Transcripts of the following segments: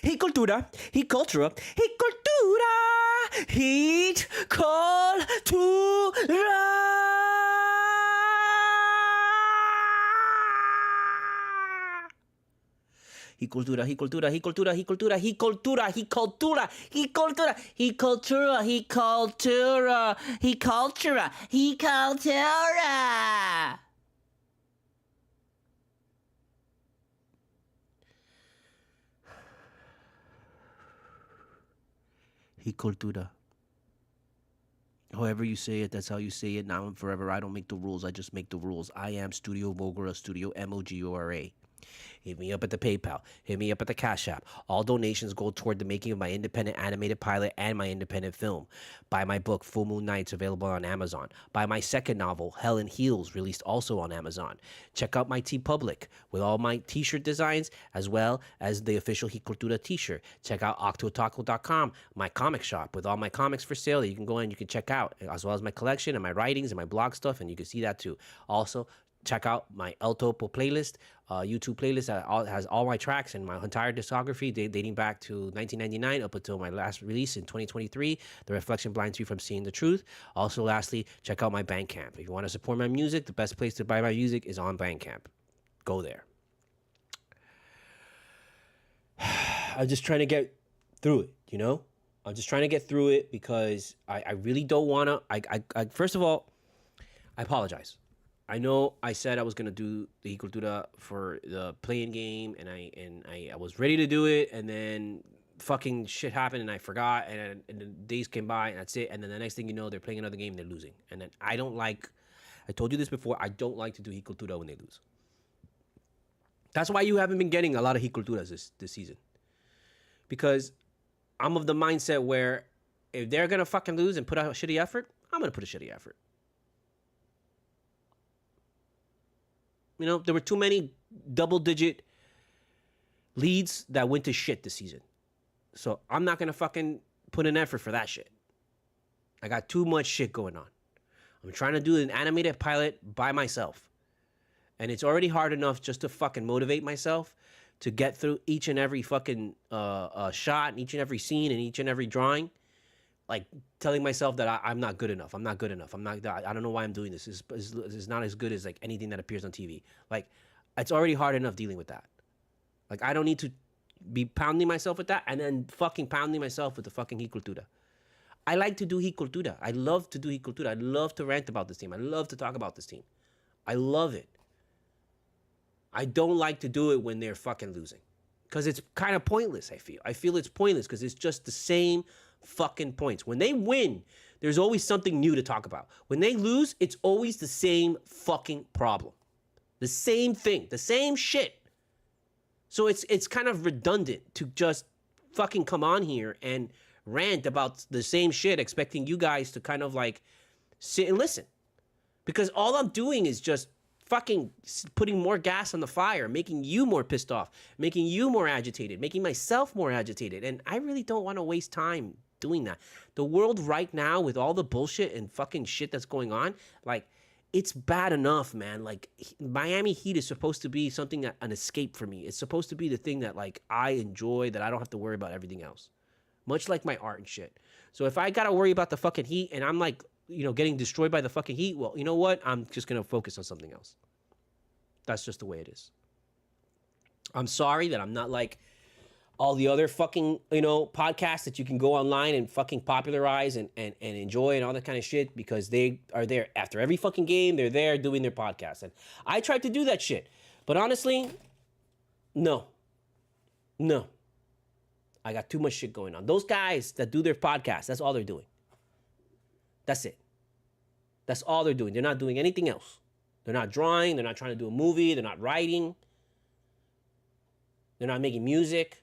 Hit cultura, hit cultura, hit cultura, hit cultura. Hit cultura, hit cultura, hit cultura, hit cultura, hit cultura, hit cultura, hit cultura, hit cultura, hit cultura, hit cultura, hit cultura. Hit cultura. However you say it, that's how you say it now and forever. I don't make the rules. I just make the rules. I am Studio Mogura, Studio Mogura. Hit me up at the PayPal. Hit me up at the Cashapp. All donations go toward the making of my independent animated pilot and my independent film. Buy my book, Full Moon Nights, available on Amazon. Buy my second novel, Hell in Heels, released also on Amazon. Check out my TeePublic with all my t-shirt designs, as well as the official Cultura t-shirt. Check out octotaco.com, my comic shop, with all my comics for sale that you can go in, you can check out, as well as my collection and my writings and my blog stuff, and you can see that too. Also, check out my El Topo playlist, YouTube playlist that has all my tracks and my entire discography dating back to 1999 up until my last release in 2023, The Reflection Blinds You from Seeing the Truth. Also, lastly, check out my Bandcamp. If you want to support my music, the best place to buy my music is on Bandcamp. Go there. I'm just trying to get through it, you know? I'm just trying to get through it because I really don't want to. I first of all, I apologize. I know I said I was gonna do the Cultura for the playing game, and I was ready to do it, and then fucking shit happened, and I forgot, and the days came by, and that's it. And then the next thing you know, they're playing another game, and they're losing. And then I don't like. I told you this before. I don't like to do Cultura when they lose. That's why you haven't been getting a lot of Culturas this season, because I'm of the mindset where if they're gonna fucking lose and put out a shitty effort, I'm gonna put a shitty effort. You know, there were too many double-digit leads that went to shit this season. So I'm not going to fucking put an effort for that shit. I got too much shit going on. I'm trying to do an animated pilot by myself. And it's already hard enough just to fucking motivate myself to get through each and every fucking shot and each and every scene and each and every drawing. Like telling myself that I'm not good enough. I'm not good enough. I don't know why I'm doing this. It's not as good as like anything that appears on TV. Like it's already hard enough dealing with that. Like I don't need to be pounding myself with that and then fucking pounding myself with the fucking Cultura. I like to do Cultura. I love to do Cultura. I love to rant about this team. I love to talk about this team. I love it. I don't like to do it when they're fucking losing. Because it's kind of pointless, I feel. I feel it's pointless because it's just the same fucking points. When they win, there's always something new to talk about. When they lose, it's always the same fucking problem. The same thing. The same shit. So it's kind of redundant to just fucking come on here and rant about the same shit, expecting you guys to kind of like sit and listen. Because all I'm doing is just fucking putting more gas on the fire, making you more pissed off, making you more agitated, making myself more agitated. And I really don't want to waste time doing that. The world right now, with all the bullshit and fucking shit that's going on, like, it's bad enough, man. Like, Miami Heat is supposed to be something that an escape for me. It's supposed to be the thing that, like, I enjoy, that I don't have to worry about everything else. Much like my art and shit. So if I gotta worry about the fucking Heat and I'm like, you know, getting destroyed by the fucking Heat, well, you know what? I'm just gonna focus on something else. That's just the way it is. I'm sorry that I'm not like all the other fucking, you know, podcasts that you can go online and fucking popularize and enjoy and all that kind of shit, because they are there after every fucking game. They're there doing their podcast. And I tried to do that shit. But honestly, no. I got too much shit going on. Those guys that do their podcast, that's all they're doing. That's it. That's all they're doing. They're not doing anything else. They're not drawing. They're not trying to do a movie. They're not writing. They're not making music.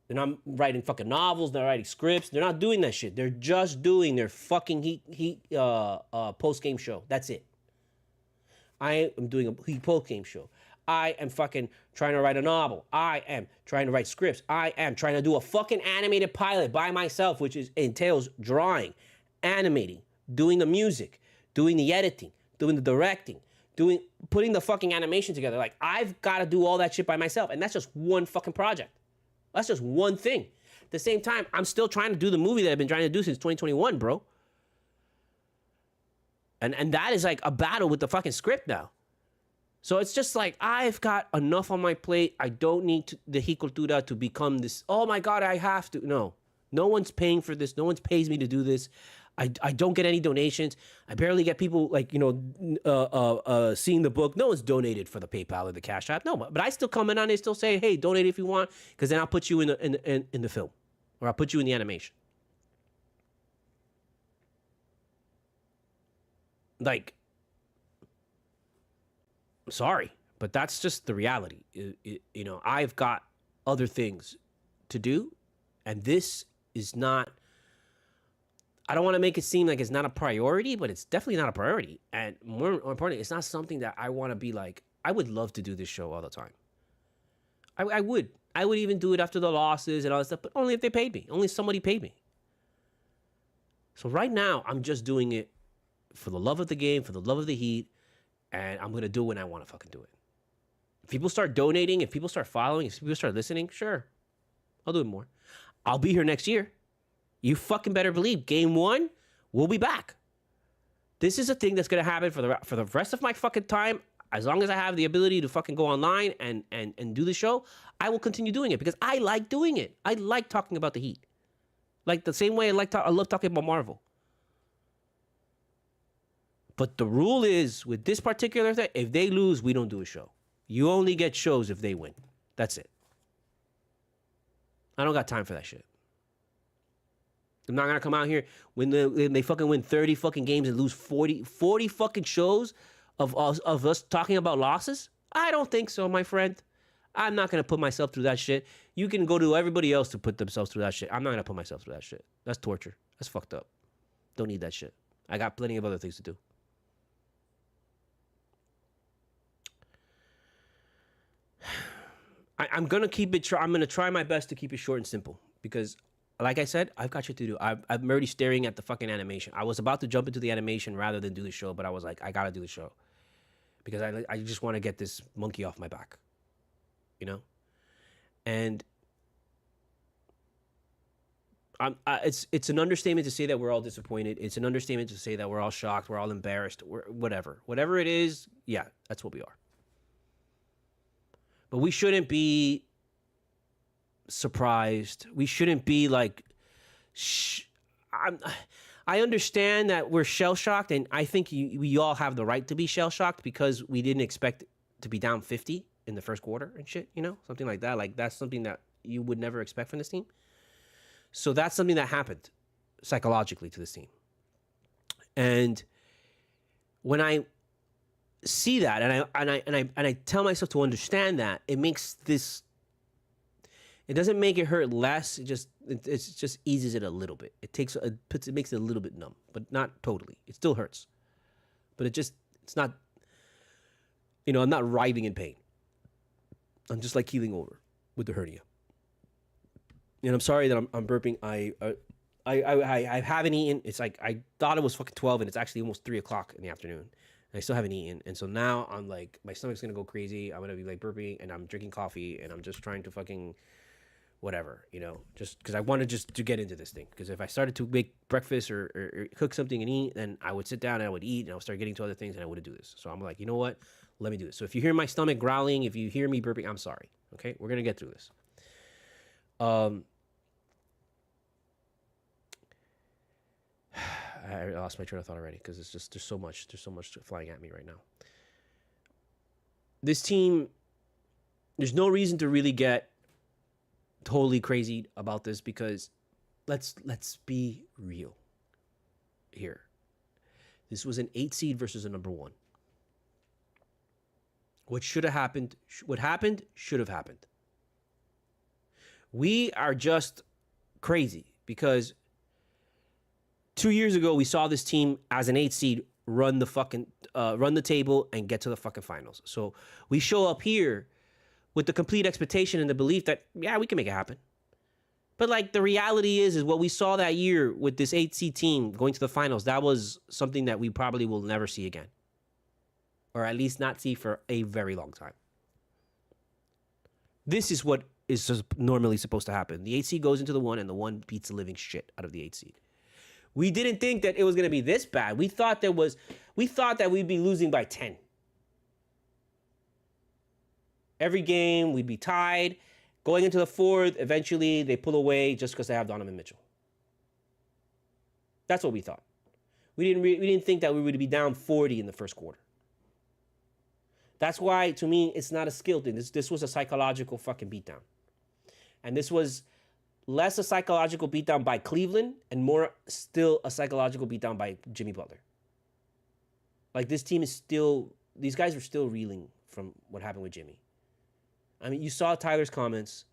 They're not writing fucking novels. They're not writing scripts. They're not doing that shit. They're just doing their fucking Heat post-game show. That's it. I am doing a Heat post-game show. I am fucking trying to write a novel. I am trying to write scripts. I am trying to do a fucking animated pilot by myself, which entails drawing, animating, doing the music, doing the editing, doing the directing, putting the fucking animation together. Like, I've got to do all that shit by myself, and that's just one fucking project. That's just one thing. At the same time, I'm still trying to do the movie that I've been trying to do since 2021, bro. And that is like a battle with the fucking script now. So it's just like, I've got enough on my plate. I don't need the Cultura to become this, oh my God, I have to. No one's paying for this. No one pays me to do this. I don't get any donations. I barely get people like, you know, seeing the book. No one's donated for the PayPal or the Cash App. No, but I still come in on it, still say, hey, donate if you want, because then I'll put you in the film, or I'll put you in the animation. Like, I'm sorry, But that's just the reality. You know, I've got other things to do, and this is not. I don't want to make it seem like it's not a priority, but it's definitely not a priority. And more importantly, it's not something that I want to be like. I would love to do this show all the time. I would. I would even do it after the losses and all that stuff, but only if they paid me. Only if somebody paid me. So right now, I'm just doing it for the love of the game, for the love of the Heat, and I'm going to do it when I want to fucking do it. If people start donating, if people start following, if people start listening, sure, I'll do it more. I'll be here next year. You fucking better believe game 1, we'll be back. This is a thing that's going to happen for the rest of my fucking time. As long as I have the ability to fucking go online and do the show, I will continue doing it because I like doing it. I like talking about the Heat. Like the same way I love talking about Marvel. But the rule is, with this particular thing, if they lose, we don't do a show. You only get shows if they win. That's it. I don't got time for that shit. I'm not going to come out here when they fucking win 30 fucking games and lose 40 fucking shows of us talking about losses. I don't think so, my friend. I'm not going to put myself through that shit. You can go to everybody else to put themselves through that shit. I'm not going to put myself through that shit. That's torture. That's fucked up. Don't need that shit. I got plenty of other things to do. I'm going to keep it. I'm going to try my best to keep it short and simple because, like I said, I've got shit to do. I'm already staring at the fucking animation. I was about to jump into the animation rather than do the show, but I was like, I got to do the show because I just want to get this monkey off my back, you know? And it's an understatement to say that we're all disappointed. It's an understatement to say that we're all shocked. We're all embarrassed. Whatever it is, yeah, that's what we are. But we shouldn't be surprised. We shouldn't be like, I understand that we're shell-shocked, and I think we all have the right to be shell-shocked because we didn't expect to be down 50 in the first quarter and shit, you know? Something like that. Like, that's something that you would never expect from this team. So that's something that happened psychologically to this team. And when I see that and I tell myself to understand that, it makes this, it doesn't make it hurt less. It just eases it a little bit. It makes it a little bit numb, but not totally. It still hurts, but it's not, you know, I'm not writhing in pain. I'm just like keeling over with the hernia. And I'm sorry that I'm burping. I haven't eaten. It's like I thought it was fucking 12, and it's actually almost 3 o'clock in the afternoon. And I still haven't eaten. And so now I'm like, my stomach's going to go crazy. I'm going to be like burping, and I'm drinking coffee, and I'm just trying to fucking whatever, you know, just because I wanted just to get into this thing. Because if I started to make breakfast or cook something and eat, then I would sit down and I would eat, and I would start getting to other things, and I wouldn't do this. So I'm like, you know what? Let me do this. So if you hear my stomach growling, if you hear me burping, I'm sorry. Okay? We're going to get through this. I lost my train of thought already because it's just there's so much flying at me right now. This team, there's no reason to really get totally crazy about this because let's be real here. This was an 8 seed versus a number 1. What should have happened, should have happened. We are just crazy because 2 years ago, we saw this team as an 8 seed run the table and get to the fucking finals. So we show up here with the complete expectation and the belief that, yeah, we can make it happen. But like the reality is what we saw that year with this 8 seed team going to the finals, that was something that we probably will never see again. Or at least not see for a very long time. This is what is normally supposed to happen. The 8 seed goes into the 1 and the 1 beats the living shit out of the 8 seed. We didn't think that it was going to be this bad. We thought that we'd be losing by 10. Every game we'd be tied. Going into the 4th, eventually they pull away just because they have Donovan Mitchell. That's what we thought. We didn't think that we would be down 40 in the first quarter. That's why, to me, it's not a skill thing. This was a psychological fucking beatdown. And this was less a psychological beatdown by Cleveland and more still a psychological beatdown by Jimmy Butler. Like, this team is still, these guys are still reeling from what happened with Jimmy. I mean, you saw Tyler's comments.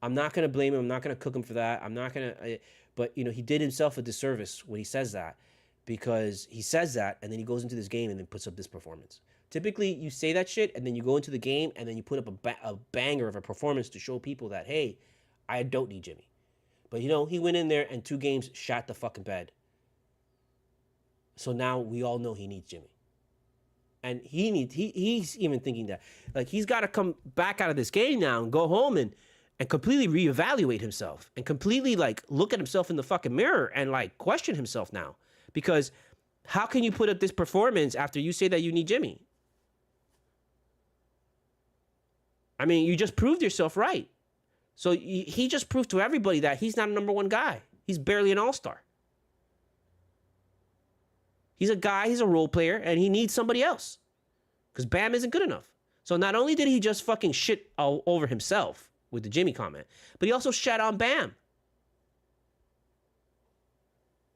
I'm not going to blame him. I'm not going to cook him for that. I'm not going to, but you know, he did himself a disservice when he says that, because he says that and then he goes into this game and then puts up this performance. Typically, you say that shit and then you go into the game and then you put up a banger of a performance to show people that, hey, I don't need Jimmy. But you know, he went in there and 2 games shot the fucking bed. So now we all know he needs Jimmy. And he's even thinking that, like, he's got to come back out of this game now and go home and completely reevaluate himself and completely, like, look at himself in the fucking mirror and, like, question himself now. Because how can you put up this performance after you say that you need Jimmy? I mean, you just proved yourself right. So he just proved to everybody that he's not a number 1 guy. He's barely an all-star. He's a guy, he's a role player, and he needs somebody else. Because Bam isn't good enough. So not only did he just fucking shit all over himself with the Jimmy comment, but he also shat on Bam.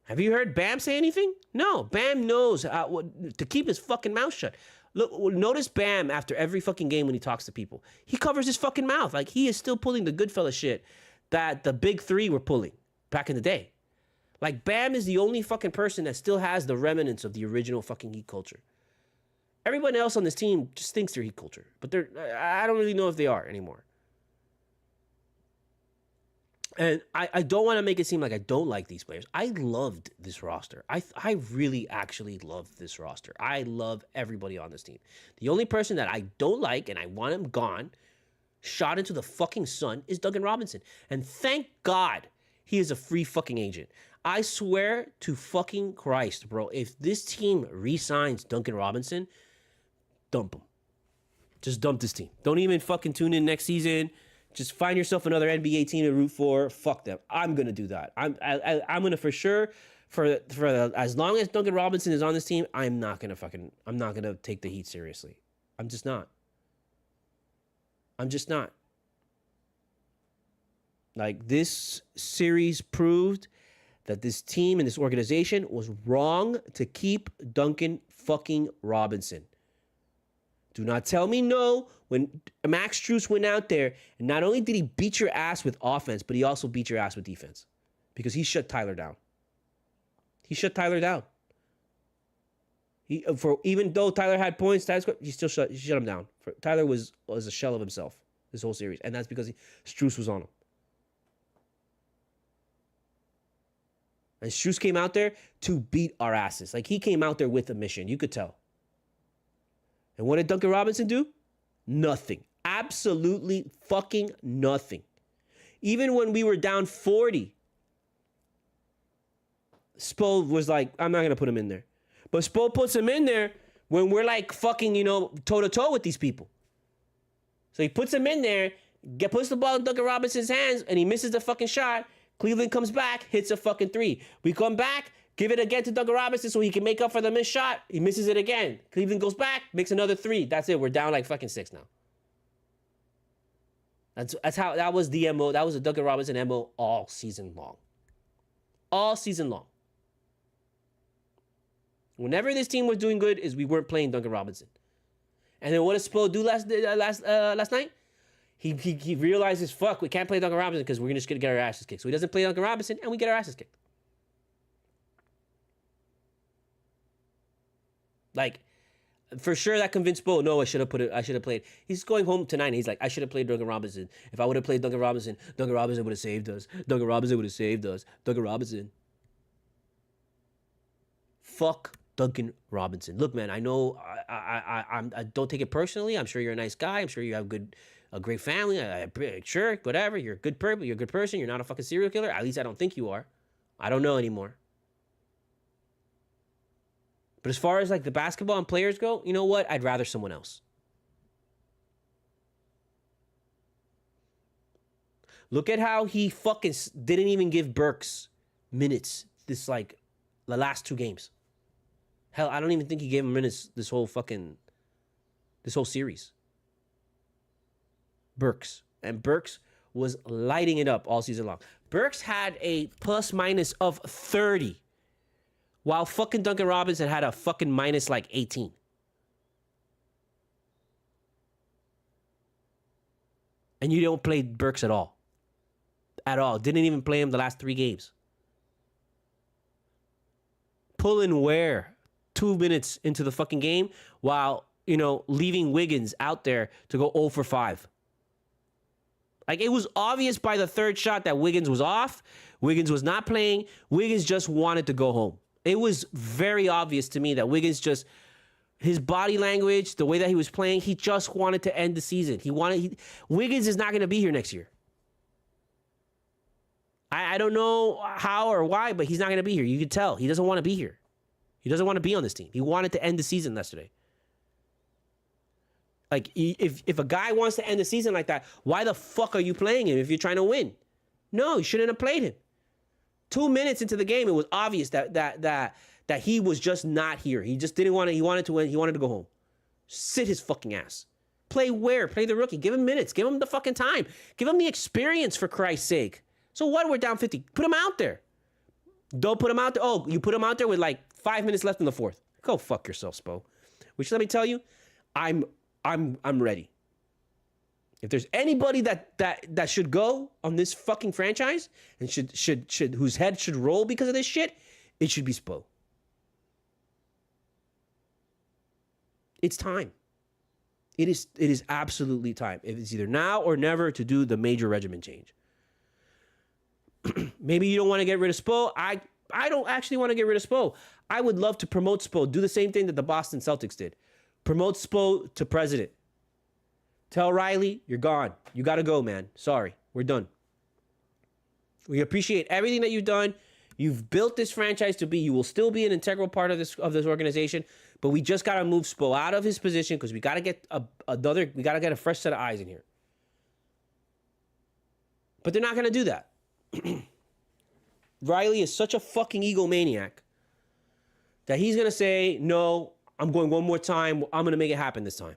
Have you heard Bam say anything? No, Bam knows to keep his fucking mouth shut. Look, notice Bam after every fucking game when he talks to people. He covers his fucking mouth. Like, he is still pulling the Goodfella shit that the big 3 were pulling back in the day. Like, Bam is the only fucking person that still has the remnants of the original fucking Heat culture. Everyone else on this team just thinks they're Heat culture, but I don't really know if they are anymore. And I don't want to make it seem like I don't like these players. I loved this roster. I really actually loved this roster. I love everybody on this team. The only person that I don't like and I want him gone, shot into the fucking sun, is Duncan Robinson. And thank God he is a free fucking agent. I swear to fucking Christ, bro, if this team re-signs Duncan Robinson, dump him. Just dump this team. Don't even fucking tune in next season. Just find yourself another NBA team to root for. Fuck them. I'm gonna do that. I'm gonna for sure for as long as Duncan Robinson is on this team, I'm not gonna take the Heat seriously. I'm just not. Like, this series proved that this team and this organization was wrong to keep Duncan fucking Robinson. Do not tell me no when Max Strus went out there, and not only did he beat your ass with offense, but he also beat your ass with defense, because he shut Tyler down. Even though Tyler had points, he still shut him down. Tyler was a shell of himself this whole series, and that's because Strus was on him. And Strus came out there to beat our asses. Like, he came out there with a mission. You could tell. And what did Duncan Robinson do? Nothing. Absolutely fucking nothing. Even when we were down 40, Spo was like, I'm not going to put him in there. But Spo puts him in there when we're like fucking, toe-to-toe with these people. So he puts him in there, puts the ball in Duncan Robinson's hands, and he misses the fucking shot. Cleveland comes back, hits a fucking 3. We come back, give it again to Duncan Robinson so he can make up for the missed shot. He misses it again. Cleveland goes back, makes another 3. That's it. We're down like fucking 6 now. That's how that was the MO. That was the Duncan Robinson MO all season long. All season long. Whenever this team was doing good, is we weren't playing Duncan Robinson. And then what does Spo do last night? He realizes, fuck, we can't play Duncan Robinson because we're just going to get our asses kicked. So he doesn't play Duncan Robinson, and we get our asses kicked. Like, for sure that convinced Bo, no, I should have played. He's going home tonight, and he's like, I should have played Duncan Robinson. If I would have played Duncan Robinson would have saved us. Duncan Robinson would have saved us. Duncan Robinson. Fuck Duncan Robinson. Look, man, I know I don't take it personally. I'm sure you're a nice guy. I'm sure you have a great family. Sure, whatever. You're a good person. You're not a fucking serial killer. At least I don't think you are. I don't know anymore. But as far as like the basketball and players go, you know what? I'd rather someone else. Look at how he fucking didn't even give Burks minutes the last 2 games. Hell, I don't even think he gave him minutes this whole series. Burks. And Burks was lighting it up all season long. Burks had a plus minus of 30. While fucking Duncan Robinson had a fucking minus like 18. And you don't play Burks at all. At all. Didn't even play him the last 3 games. Pulling Ware 2 minutes into the fucking game while, leaving Wiggins out there to go 0 for 5. Like, it was obvious by the third shot that Wiggins was off. Wiggins was not playing. Wiggins just wanted to go home. It was very obvious to me that Wiggins just, his body language, the way that he was playing, he just wanted to end the season. Wiggins is not going to be here next year. I don't know how or why, but he's not going to be here. You can tell. He doesn't want to be here. He doesn't want to be on this team. He wanted to end the season yesterday. Like, if a guy wants to end the season like that, why the fuck are you playing him if you're trying to win? No, you shouldn't have played him. 2 minutes into the game, it was obvious that he was just not here. He just didn't want to. He wanted to win. He wanted to go home. Sit his fucking ass. Play Ware. Play the rookie. Give him minutes. Give him the fucking time. Give him the experience, for Christ's sake. So what? We're down 50. Put him out there. Don't put him out there. Oh, you put him out there with like 5 minutes left in the fourth. Go fuck yourself, Spo. Which, let me tell you, I'm ready. If there's anybody that should go on this fucking franchise and should whose head should roll because of this shit, it should be Spo. It's time. It is absolutely time. It's either now or never to do the major regimen change. Maybe you don't want to get rid of Spo. I don't actually want to get rid of Spo. I would love to promote Spo. Do the same thing that the Boston Celtics did. Promote Spo to president. Tell Riley, you're gone. You got to go, man. Sorry. We're done. We appreciate everything that you've done. You've built this franchise to be. You will still be an integral part of this organization. But we just got to move Spo out of his position because we got to get a fresh set of eyes in here. But they're not going to do that. Riley is such a fucking egomaniac that he's going to say, no, I'm going one more time. I'm going to make it happen this time.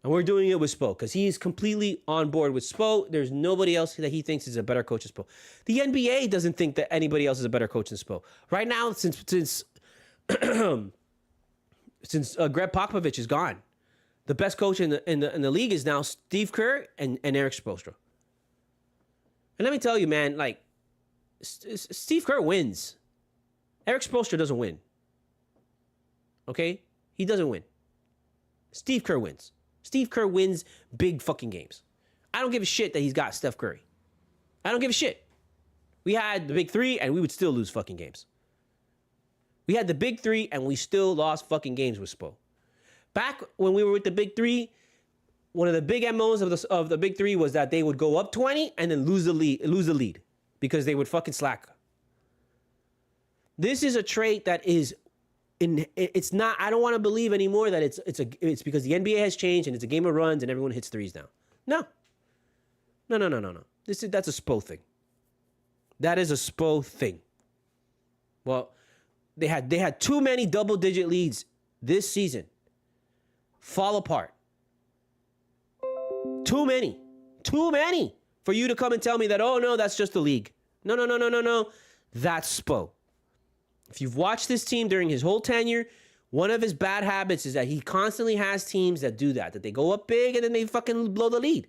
And we're doing it with Spo because he is completely on board with Spo. There's nobody else that he thinks is a better coach than Spo. The NBA doesn't think that anybody else is a better coach than Spo. Right now, since Greg Popovich is gone, the best coach in the league is now Steve Kerr and Eric Spoelstra. And let me tell you, man, like, Steve Kerr wins. Eric Spoelstra doesn't win. Okay? He doesn't win. Steve Kerr wins. Steve Kerr wins big fucking games. I don't give a shit that he's got Steph Curry. I don't give a shit. We had the big three, and we would still lose fucking games. We had the big three, and we still lost fucking games with Spo. Back when we were with the big three, one of the big MOs of the big three was that they would go up 20 and then lose the lead because they would fucking slack. This is a trait that is it's not. I don't want to believe anymore that it's because the NBA has changed and it's a game of runs and everyone hits threes now. No. That's a Spo thing. That is a Spo thing. Well, they had too many double-digit leads this season fall apart. Too many for you to come and tell me that, oh no, that's just the league. No. That's Spo. If you've watched this team during his whole tenure, one of his bad habits is that he constantly has teams that do that they go up big and then they fucking blow the lead.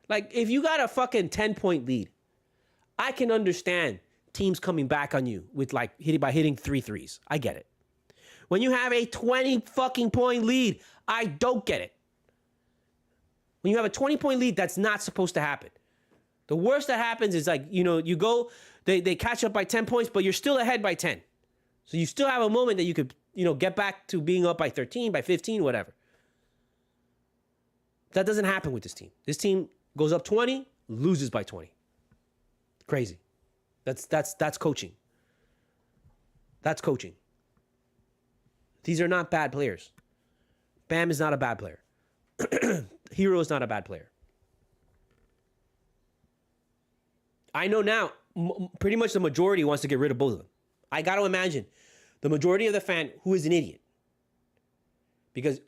Like, if you got a fucking 10-point lead, I can understand teams coming back on you with hitting 3 threes. I get it. When you have a 20 fucking point lead, I don't get it. When you have a 20-point lead, that's not supposed to happen. The worst that happens is you go, they catch up by 10 points, but you're still ahead by 10. So you still have a moment that you could, get back to being up by 13, by 15, whatever. That doesn't happen with this team. This team goes up 20, loses by 20. Crazy. That's coaching. That's coaching. These are not bad players. Bam is not a bad player. Hero is not a bad player. I know now, pretty much the majority wants to get rid of both of them. I got to imagine the majority of the fan who is an idiot. Because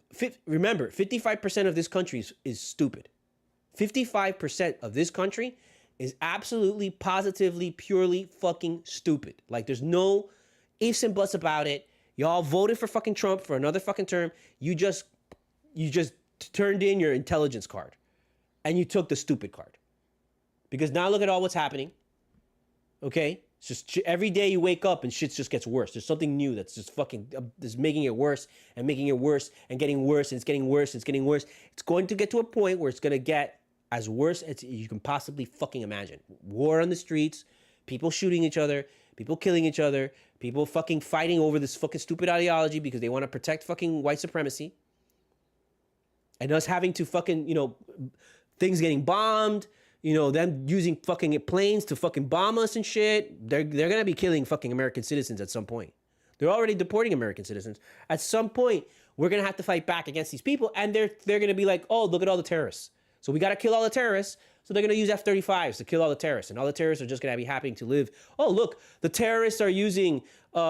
remember, 55% of this country is stupid. 55% of this country is absolutely, positively, purely fucking stupid. Like, there's no ifs and buts about it. Y'all voted for fucking Trump for another fucking term. You just turned in your intelligence card. and you took the stupid card. Because now look at all what's happening. Okay? It's just every day you wake up and shit just gets worse. There's something new that's just fucking is making it worse and making it worse and getting worse and it's getting worse and it's getting worse. It's going to get to a point where it's going to get as worse as you can possibly fucking imagine. War on the streets, people shooting each other, people killing each other, people fucking fighting over this fucking stupid ideology because they want to protect fucking white supremacy. And us having to fucking, things getting bombed. Them using fucking planes to fucking bomb us and shit. They're going to be killing fucking American citizens at some point. They're already deporting American citizens. At some point, we're going to have to fight back against these people. And they're going to be like, oh, look at all the terrorists. So we got to kill all the terrorists. So they're going to use F-35s to kill all the terrorists. And all the terrorists are just going to be happy to live. Oh, look, the terrorists are using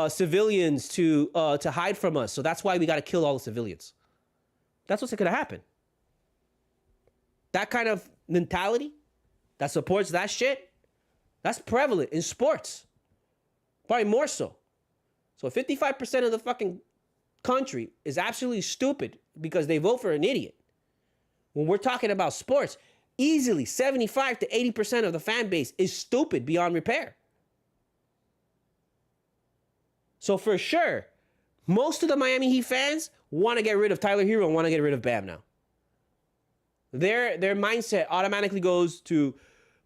civilians to hide from us. So that's why we got to kill all the civilians. That's what's going to happen. That kind of mentality that supports that shit, that's prevalent in sports. Probably more so. So 55% of the fucking country is absolutely stupid because they vote for an idiot. When we're talking about sports, easily 75 to 80% of the fan base is stupid beyond repair. So for sure, most of the Miami Heat fans want to get rid of Tyler Hero and want to get rid of Bam now. Their mindset automatically goes to,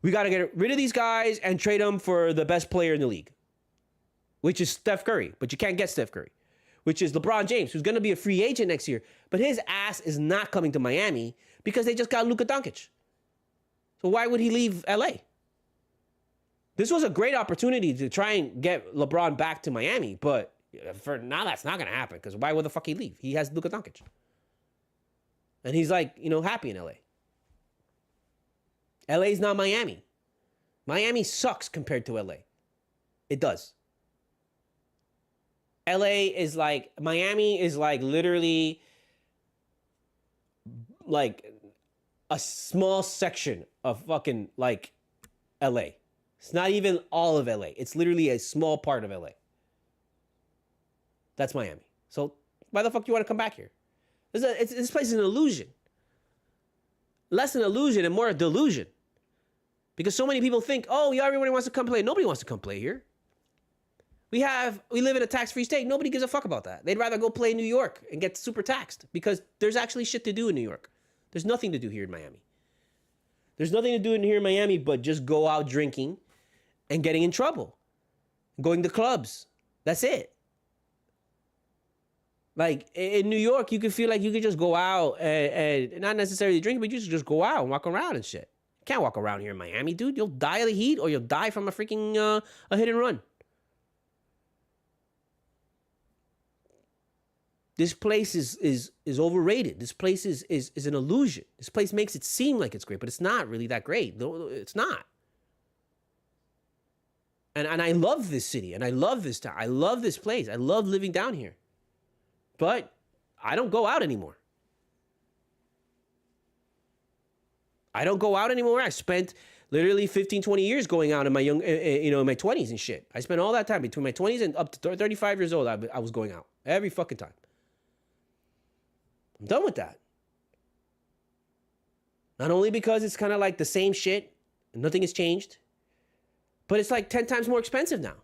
we got to get rid of these guys and trade them for the best player in the league, which is Steph Curry. But you can't get Steph Curry, which is LeBron James, who's going to be a free agent next year. But his ass is not coming to Miami because they just got Luka Doncic. So why would he leave LA? This was a great opportunity to try and get LeBron back to Miami. But for now, that's not going to happen because why would the fuck he leave? He has Luka Doncic. And he's like, happy in LA. LA's not Miami. Miami sucks compared to LA. It does. Miami is like literally like a small section of fucking like LA. It's not even all of LA. It's literally a small part of LA. That's Miami. So why the fuck do you want to come back here? This place is an illusion. Less an illusion and more a delusion. Because so many people think, oh, yeah, everybody wants to come play. Nobody wants to come play here. We live in a tax-free state. Nobody gives a fuck about that. They'd rather go play in New York and get super taxed because there's actually shit to do in New York. There's nothing to do here in Miami. There's nothing to do here in Miami but just go out drinking and getting in trouble. Going to clubs. That's it. Like in New York, you could feel like you could just go out and not necessarily drink, but you just go out and walk around and shit. You can't walk around here in Miami, dude. You'll die of the heat or you'll die from a freaking a hit and run. This place is overrated. This place is an illusion. This place makes it seem like it's great, but it's not really that great. No, it's not. And I love this city, and I love this town. I love this place. I love living down here. But I don't go out anymore. I don't go out anymore. I spent literally 15, 20 years going out in my in my 20s and shit. I spent all that time between my 20s and up to 35 years old. I was going out every fucking time. I'm done with that. Not only because it's kind of like the same shit and nothing has changed, but it's like 10 times more expensive now.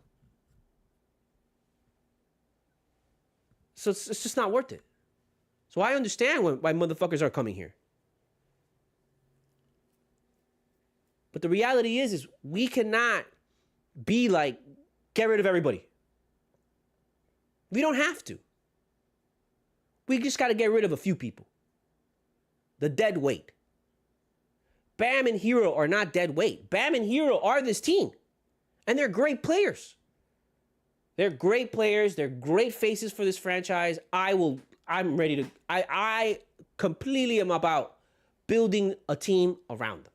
So it's just not worth it. So I understand why motherfuckers are coming here. But the reality is we cannot be like, get rid of everybody. We don't have to. We just got to get rid of a few people. The dead weight. Bam and Hero are not dead weight. Bam and Hero are this team. And they're great players. They're great players. They're great faces for this franchise. I'm ready to, I completely am about building a team around them.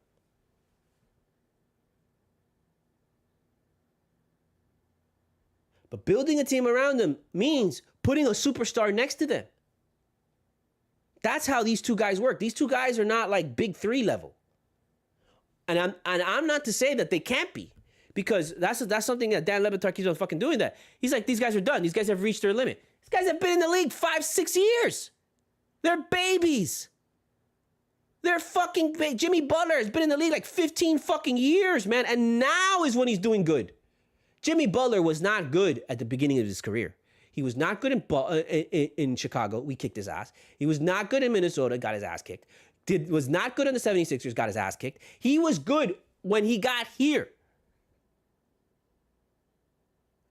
But building a team around them means putting a superstar next to them. That's how these two guys work. These two guys are not like big three level. And I'm not to say that they can't be, because that's something that Dan Le Batard keeps on fucking doing that. He's like, these guys are done. These guys have reached their limit. These guys have been in the league 5-6 years. They're babies. They're fucking... Jimmy Butler has been in the league like 15 fucking years, man. And now is when he's doing good. Jimmy Butler was not good at the beginning of his career. He was not good in Chicago. We kicked his ass. He was not good in Minnesota. Got his ass kicked. Was not good in the 76ers. Got his ass kicked. He was good when he got here.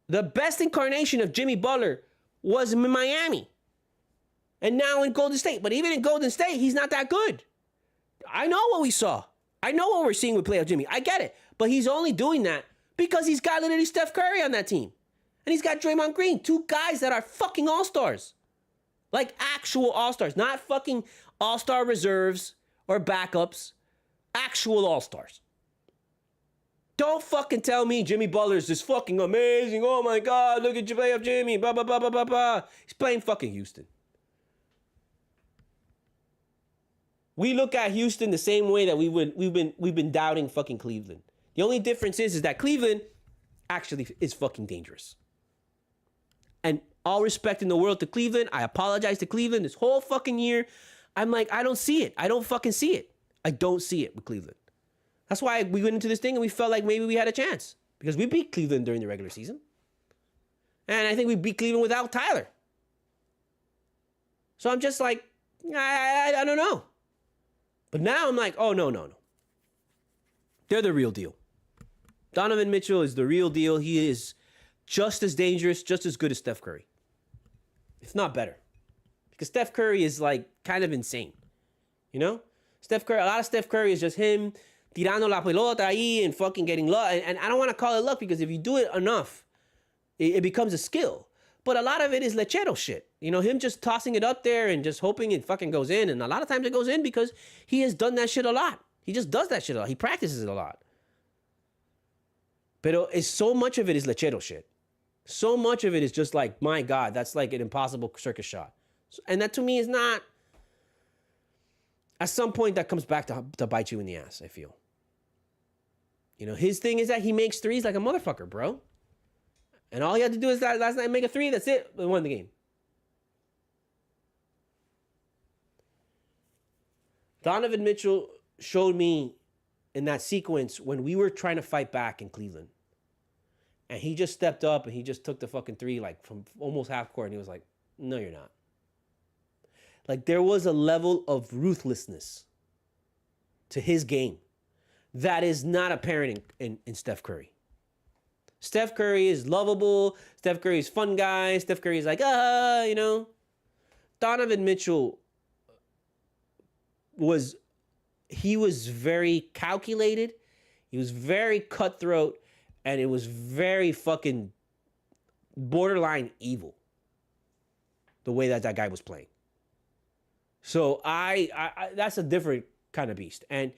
The best incarnation of Jimmy Butler was in Miami. And now in Golden State. But even in Golden State, he's not that good. I know what we saw. I know what we're seeing with playoff Jimmy. I get it. But he's only doing that because he's got literally Steph Curry on that team. And he's got Draymond Green. Two guys that are fucking all-stars. Like actual all-stars. Not fucking all-star reserves or backups. Actual all-stars. Don't fucking tell me Jimmy Butler's just fucking amazing. Oh my God, look at you play up Jimmy. Blah, blah, blah, blah, blah, blah. He's playing fucking Houston. We look at Houston the same way that we've been doubting fucking Cleveland. The only difference is that Cleveland actually is fucking dangerous. And all respect in the world to Cleveland. I apologize to Cleveland this whole fucking year. I'm like, I don't see it. I don't fucking see it. I don't see it with Cleveland. That's why we went into this thing and we felt like maybe we had a chance. Because we beat Cleveland during the regular season. And I think we beat Cleveland without Tyler. So I'm just like, I don't know. But now I'm like, oh, no. They're the real deal. Donovan Mitchell is the real deal. He is just as dangerous, just as good as Steph Curry. If not better. Because Steph Curry is like kind of insane. You know? Steph Curry, a lot of Steph Curry is just him tirando la pelota ahí and fucking getting luck. And I don't want to call it luck because if you do it enough, it becomes a skill. But a lot of it is lechero shit. You know, him just tossing it up there and just hoping it fucking goes in. And a lot of times it goes in because he has done that shit a lot. He just does that shit a lot. He practices it a lot. But so much of it is lechero shit. So much of it is just like, my God, that's like an impossible circus shot. And that to me is not... At some point, that comes back to bite you in the ass, I feel. You know, his thing is that he makes threes like a motherfucker, bro. And all he had to do is that last night make a three. That's it. We won the game. Donovan Mitchell showed me in that sequence when we were trying to fight back in Cleveland. And he just stepped up and he just took the fucking three like from almost half court. And he was like, no, you're not. Like there was a level of ruthlessness to his game that is not apparent in Steph Curry. Steph Curry is lovable. Steph Curry is fun guy. Steph Curry is like, you know. Donovan Mitchell was very calculated. He was very cutthroat. And it was very fucking borderline evil. The way that guy was playing. So I that's a different kind of beast. And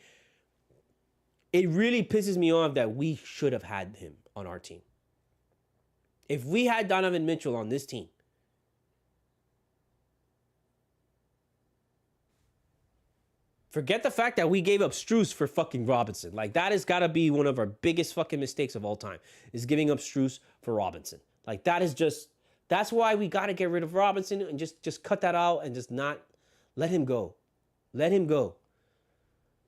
it really pisses me off that we should have had him on our team. If we had Donovan Mitchell on this team, forget the fact that we gave up Strus for fucking Robinson. Like, that has got to be one of our biggest fucking mistakes of all time, is giving up Strus for Robinson. Like, that is just, that's why we got to get rid of Robinson and just cut that out and just not let him go. Let him go.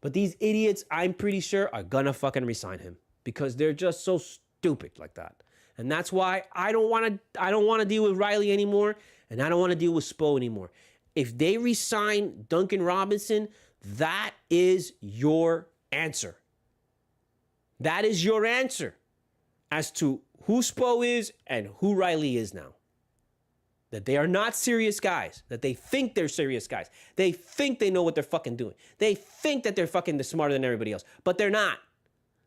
But these idiots, I'm pretty sure, are gonna fucking resign him because they're just so stupid like that. And that's why I don't want to deal with Riley anymore, and I don't want to deal with Spo anymore. If they resign Duncan Robinson, that is your answer. That is your answer as to who Spo is and who Riley is now. That they are not serious guys. That they think they're serious guys. They think they know what they're fucking doing. They think that they're fucking smarter than everybody else. But they're not.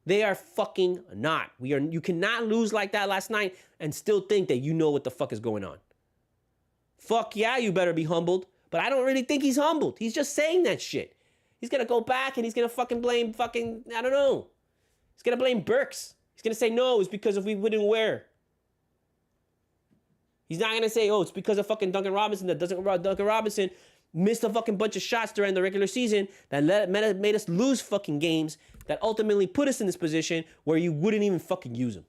They are fucking not. You cannot lose like that last night and still think that you know what the fuck is going on. Fuck yeah, you better be humbled. But I don't really think he's humbled. He's just saying that shit. He's going to go back and he's going to fucking blame fucking, I don't know. He's going to blame Burks. He's going to say, no, it's because of we wouldn't wear. He's not going to say, oh, it's because of fucking Duncan Robinson that Duncan Robinson missed a fucking bunch of shots during the regular season that made us lose fucking games that ultimately put us in this position where you wouldn't even fucking use him.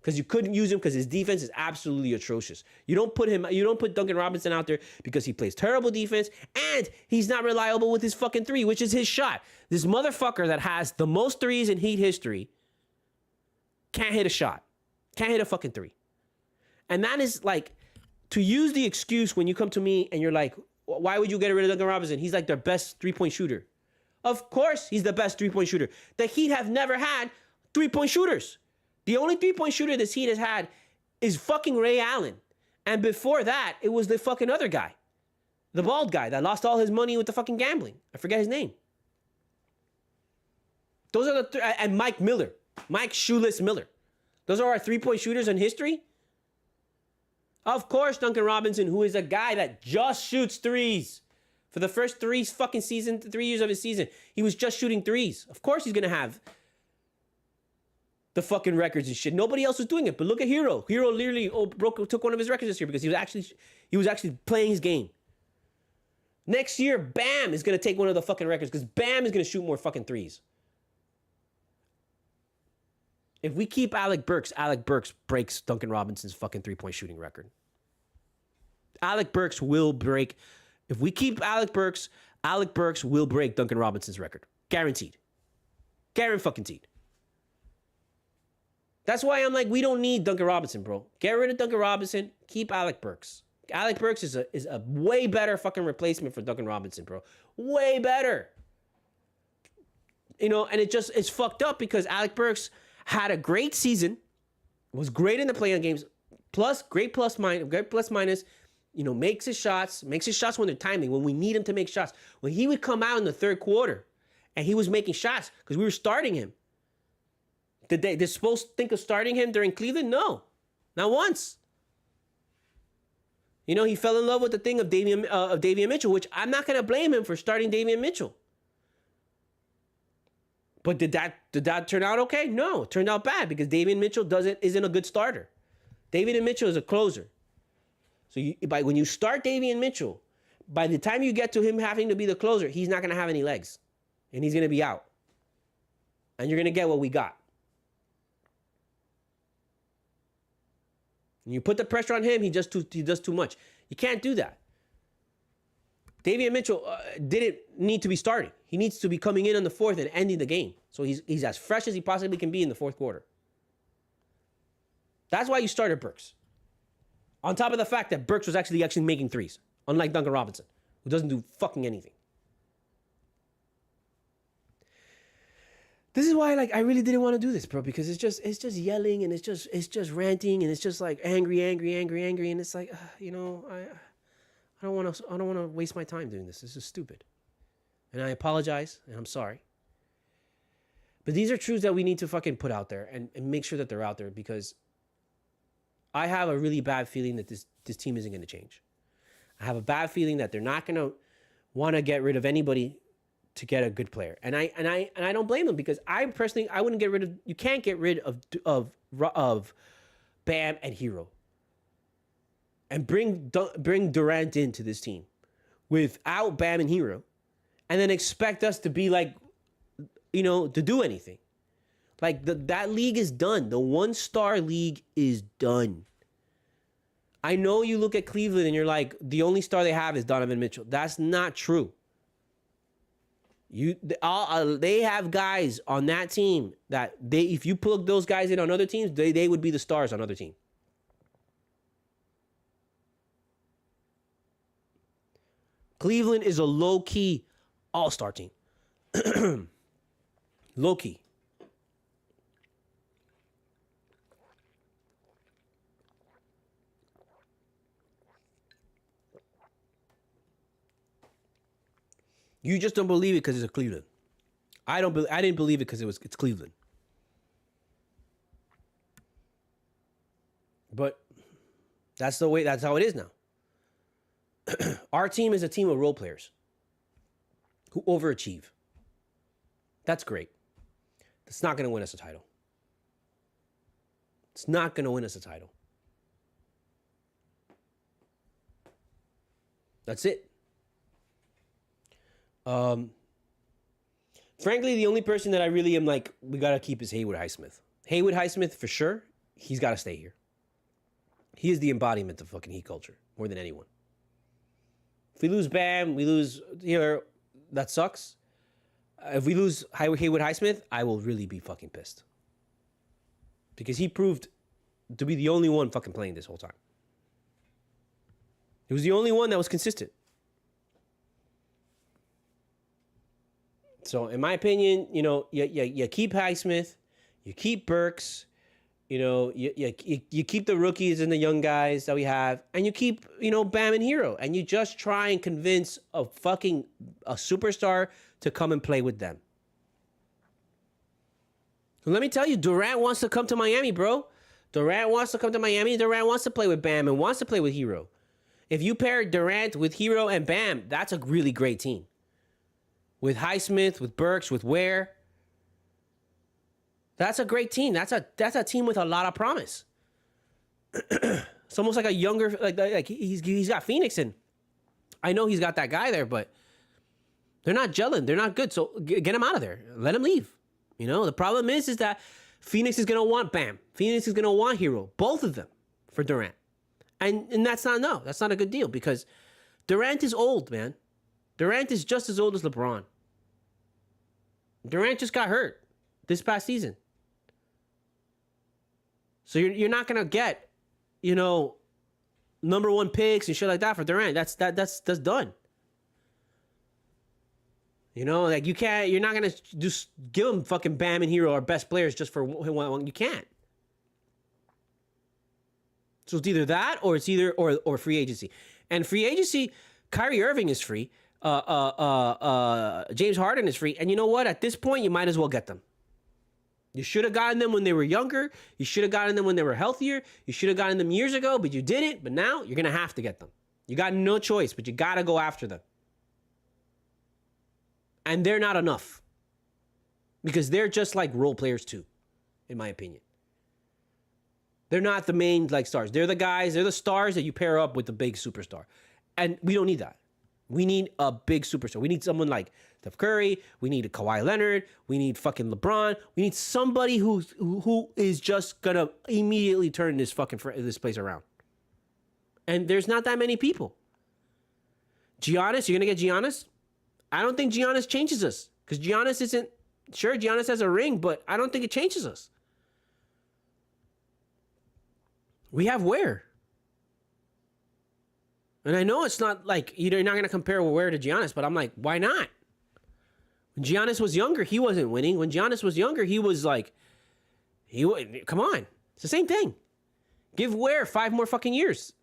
because you couldn't use him because his defense is absolutely atrocious. You don't put Duncan Robinson out there because he plays terrible defense and he's not reliable with his fucking three, which is his shot. This motherfucker that has the most threes in Heat history can't hit a shot. Can't hit a fucking three. And that is like, to use the excuse when you come to me and you're like, why would you get rid of Duncan Robinson? He's like their best three-point shooter. Of course he's the best three-point shooter. The Heat have never had three-point shooters. The only three-point shooter this Heat has had is fucking Ray Allen. And before that, it was the fucking other guy. The bald guy that lost all his money with the fucking gambling. I forget his name. Those are the and Mike Miller. Mike Shoeless Miller. Those are our three-point shooters in history. Of course, Duncan Robinson, who is a guy that just shoots threes. For the first 3 years of his season, he was just shooting threes. Of course he's going to have the fucking records and shit. Nobody else was doing it. But look at Hero. Hero literally took one of his records this year because he was actually playing his game. Next year, Bam is going to take one of the fucking records because Bam is going to shoot more fucking threes. If we keep Alec Burks breaks Duncan Robinson's fucking three-point shooting record. Alec Burks will break. If we keep Alec Burks will break Duncan Robinson's record. Guaranteed. Guaranteed. That's why I'm like, we don't need Duncan Robinson, bro. Get rid of Duncan Robinson. Keep Alec Burks. Alec Burks is a way better fucking replacement for Duncan Robinson, bro. Way better. You know, and it's fucked up because Alec Burks had a great season, was great in the play-in games, great plus minus, you know, makes his shots when they're timely, when we need him to make shots. When he would come out in the third quarter and he was making shots because we were starting him. Did they supposed to think of starting him during Cleveland? No, not once. You know, he fell in love with the thing of Davion Mitchell, which I'm not going to blame him for starting Davion Mitchell. But did that turn out okay? No, it turned out bad because Davion Mitchell isn't a good starter. Davion Mitchell is a closer. So when you start Davion Mitchell, by the time you get to him having to be the closer, he's not going to have any legs. And he's going to be out. And you're going to get what we got. And you put the pressure on him, he does too much. You can't do that. Davion Mitchell didn't need to be starting. He needs to be coming in on the fourth and ending the game. So he's as fresh as he possibly can be in the fourth quarter. That's why you started Burks. On top of the fact that Burks was actually making threes, unlike Duncan Robinson, who doesn't do fucking anything. This is why, like, I really didn't want to do this, bro, because it's just yelling and it's just ranting and it's just like angry, and it's like, you know, I don't want to waste my time doing this. This is stupid. And I apologize, and I'm sorry. But these are truths that we need to fucking put out there and make sure that they're out there because I have a really bad feeling that this team isn't going to change. I have a bad feeling that they're not going to want to get rid of anybody to get a good player. And I don't blame them because I wouldn't get rid of, you can't get rid of Bam and Hero. And bring Durant into this team without Bam and Hero, and then expect us to be like, you know, to do anything. Like that league is done. The 1-star league is done. I know you look at Cleveland and you're like, the only star they have is Donovan Mitchell. That's not true. They have guys on that team that if you plug those guys in on other teams, they would be the stars on other teams. Cleveland is a low-key all-star team. Low-key. You just don't believe it because it's a Cleveland. I didn't believe it because it's Cleveland. But that's how it is now. Our team is a team of role players who overachieve. That's great. That's not going to win us a title. It's not going to win us a title. That's it. Frankly, the only person that I really am like, we got to keep is Haywood Highsmith. Haywood Highsmith, for sure. he's got to stay here. He is the embodiment of fucking Heat culture more than anyone. If we lose Bam, we lose here. That sucks. If we lose Haywood Highsmith, I will really be fucking pissed. Because he proved to be the only one fucking playing this whole time. He was the only one that was consistent. So, in my opinion, you know, you keep Highsmith, you keep Burks, you know, you keep the rookies and the young guys that we have, and you keep, you know, Bam and Hero, and you just try and convince a superstar to come and play with them. Let me tell you, Durant wants to come to Miami, bro. Durant wants to come to Miami. Durant wants to play with Bam and wants to play with Hero. If you pair Durant with Hero and Bam, that's a really great team. With Highsmith, with Burks, with Ware. That's a great team. That's a team with a lot of promise. It's almost like a younger, like he's got Phoenix in. I know he's got that guy there, but they're not gelling. They're not good. So get him out of there. Let him leave. You know, the problem is that Phoenix is going to want Bam. Phoenix is going to want Hero. Both of them for Durant. And that's not a good deal because Durant is old, man. Durant is just as old as LeBron. Durant just got hurt this past season. So you're not going to get, you know, number one picks and shit like that for Durant. That's done. You know, like you're not going to just give him fucking Bam and Hero, our best players, just for one. You can't. So it's either that or free agency. And free agency, Kyrie Irving is free. James Harden is free. And you know what? At this point, you might as well get them. You should have gotten them when they were younger. You should have gotten them when they were healthier. You should have gotten them years ago, but you didn't. But now you're going to have to get them. You got no choice, but you got to go after them. And they're not enough. Because they're just like role players too, in my opinion. They're not the main like stars. They're the guys, they're the stars that you pair up with the big superstar. And we don't need that. We need a big superstar. We need someone like Steph Curry. We need a Kawhi Leonard. We need fucking LeBron. We need somebody who is just going to immediately turn this place around. And there's not that many people. Giannis, you're going to get Giannis? I don't think Giannis changes us. Because Giannis isn't... Sure, Giannis has a ring, but I don't think it changes us. We have Ware. And I know it's not like... You're not going to compare Ware to Giannis, but I'm like, why not? When Giannis was younger, he wasn't winning. When Giannis was younger, he was like... Come on. It's the same thing. Give Ware 5 more fucking years.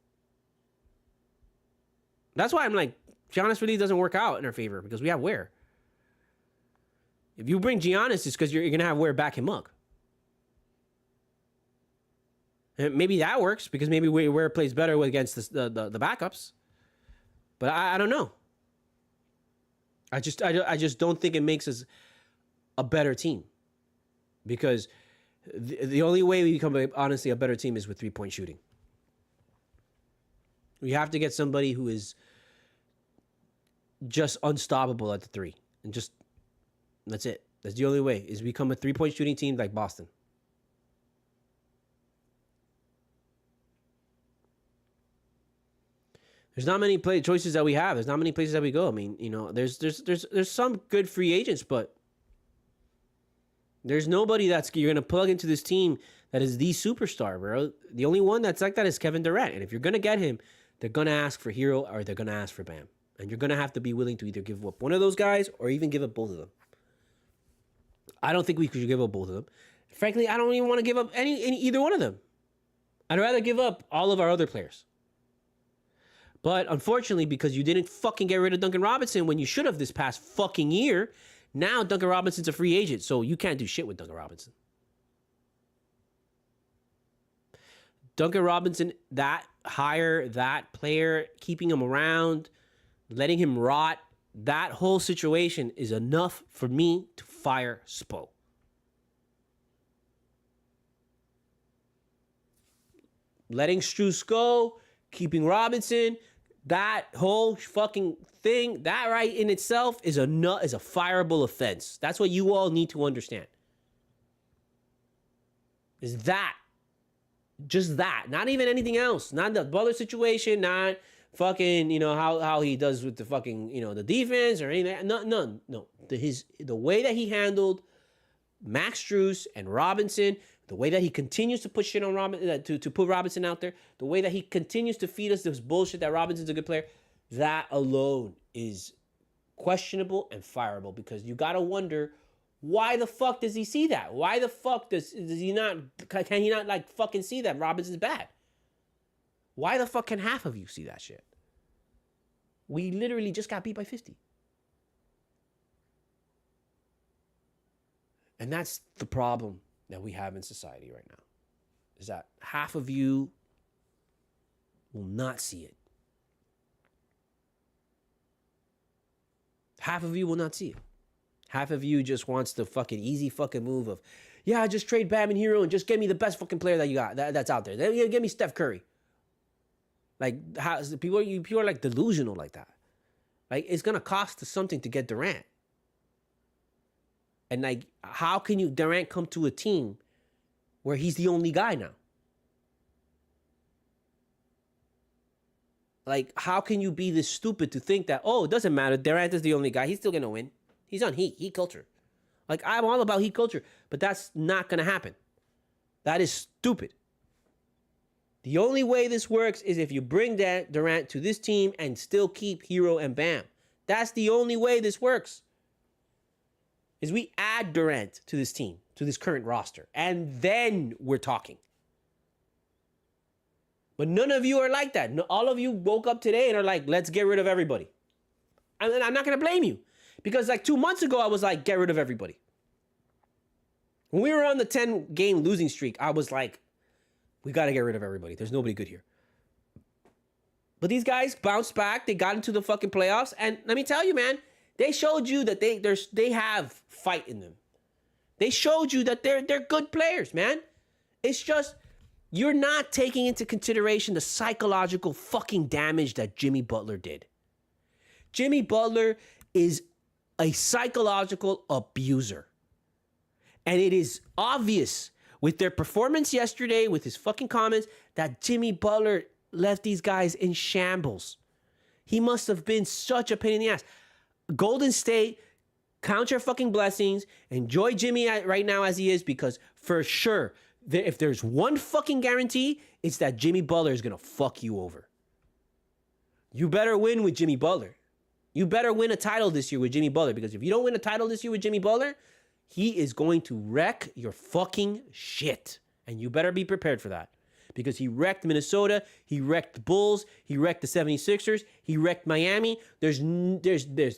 That's why I'm like... Giannis really doesn't work out in our favor because we have Ware. If you bring Giannis, it's because you're going to have Ware back him up. And maybe that works because maybe Ware plays better against the backups. But I don't know. I just don't think it makes us a better team. Because the only way we become, honestly, a better team is with 3-point shooting. We have to get somebody who is just unstoppable at the 3. And just, that's it. That's the only way, is become a 3-point shooting team like Boston. There's not many play choices that we have. There's not many places that we go. I mean, you know, there's some good free agents, but there's nobody that's you're gonna plug into this team that is the superstar, bro. The only one that's like that is Kevin Durant. And if you're gonna get him, they're gonna ask for Hero or they're gonna ask for Bam. And you're gonna have to be willing to either give up one of those guys or even give up both of them. I don't think we could give up both of them. Frankly, I don't even want to give up either one of them. I'd rather give up all of our other players. But unfortunately, because you didn't fucking get rid of Duncan Robinson when you should have this past fucking year, now Duncan Robinson's a free agent, so you can't do shit with Duncan Robinson. Duncan Robinson, that hire, that player, keeping him around, letting him rot, that whole situation is enough for me to fire Spo. Letting Strus go, keeping Robinson, that whole fucking thing, that right in itself is a fireable offense. That's what you all need to understand. Is that Just that. Not even anything else. Not the Butler situation. Not fucking, how he does with the fucking, the defense or anything. No. The way that he handled Max Strus and Robinson, the way that he continues to put shit on Robinson, to put Robinson out there, the way that he continues to feed us this bullshit that Robinson's a good player, that alone is questionable and fireable, because you gotta wonder, why the fuck does he see that? Why the fuck can he not like fucking see that Robinson's bad? Why the fuck can half of you see that shit? We literally just got beat by 50. And that's the problem that we have in society right now, is that half of you will not see it. Half of you will not see it. Half of you just wants the fucking easy fucking move of, yeah, just trade Bam and Hero and just get me the best fucking player that you got that's out there. Then give me Steph Curry. Like, people are like delusional like that. Like, it's gonna cost us something to get Durant. And like, how can Durant come to a team where he's the only guy now? Like, how can you be this stupid to think that, oh, it doesn't matter, Durant is the only guy, he's still gonna win. He's on heat culture. Like, I'm all about heat culture, but that's not gonna happen. That is stupid. The only way this works is if you bring Durant to this team and still keep Hero and Bam. That's the only way this works. Is we add Durant to this team, to this current roster, and then we're talking. But none of you are like that. All of you woke up today and are like, let's get rid of everybody. And I'm not going to blame you. Because like 2 months ago, I was like, get rid of everybody. When we were on the 10-game losing streak, I was like, we got to get rid of everybody. There's nobody good here. But these guys bounced back. They got into the fucking playoffs. And let me tell you, man, they showed you that they have fight in them. They showed you that they're good players, man. It's just, you're not taking into consideration the psychological fucking damage that Jimmy Butler did. Jimmy Butler is a psychological abuser. And it is obvious with their performance yesterday, with his fucking comments, that Jimmy Butler left these guys in shambles. He must have been such a pain in the ass. Golden State, count your fucking blessings. Enjoy Jimmy right now as he is, because for sure, if there's one fucking guarantee, it's that Jimmy Butler is going to fuck you over. You better win with Jimmy Butler. You better win a title this year with Jimmy Butler, because if you don't win a title this year with Jimmy Butler, he is going to wreck your fucking shit. And you better be prepared for that. Because he wrecked Minnesota, he wrecked the Bulls, he wrecked the 76ers, he wrecked Miami. There's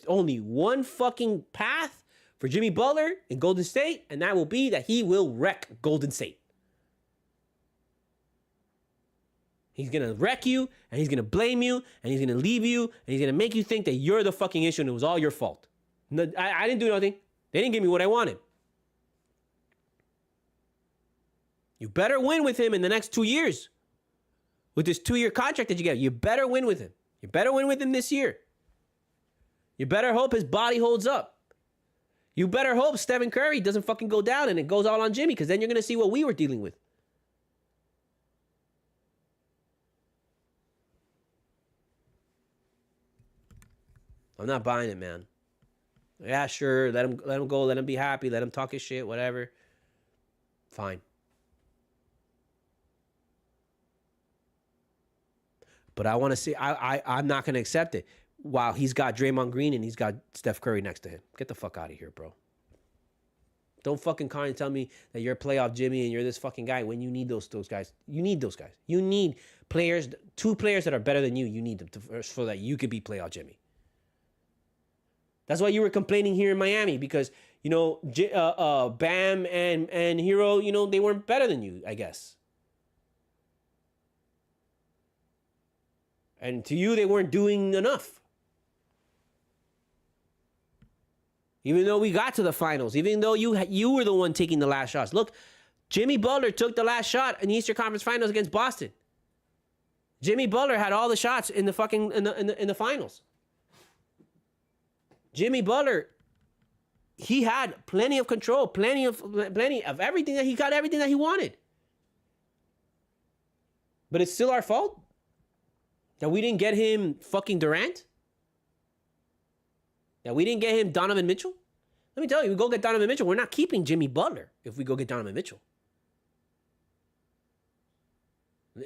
only one fucking path for Jimmy Butler in Golden State, and that will be that he will wreck Golden State. He's going to wreck you, and he's going to blame you, and he's going to leave you, and he's going to make you think that you're the fucking issue and it was all your fault. No, I didn't do nothing. They didn't give me what I wanted. You better win with him in the next 2 years. With this 2-year contract that you get, you better win with him. You better win with him this year. You better hope his body holds up. You better hope Stephen Curry doesn't fucking go down and it goes all on Jimmy, because then you're going to see what we were dealing with. I'm not buying it, man. Yeah, sure. Let him go. Let him be happy. Let him talk his shit. Whatever. Fine. But I want to see. I'm not going to accept it. Wow, he's got Draymond Green and he's got Steph Curry next to him. Get the fuck out of here, bro. Don't fucking call and tell me that you're playoff Jimmy and you're this fucking guy when you need those guys. You need those guys. You need players, 2 players that are better than you. You need them so that you could be playoff Jimmy. That's why you were complaining here in Miami, because, Bam and Hero, they weren't better than you, I guess. And to you, they weren't doing enough. Even though we got to the finals, even though you were the one taking the last shots. Look, Jimmy Butler took the last shot in the Eastern Conference Finals against Boston. Jimmy Butler had all the shots in the fucking in the finals. Jimmy Butler, he had plenty of control, plenty of everything that he got, everything that he wanted. But it's still our fault that we didn't get him fucking Durant. That we didn't get him Donovan Mitchell. Let me tell you, we go get Donovan Mitchell. We're not keeping Jimmy Butler if we go get Donovan Mitchell.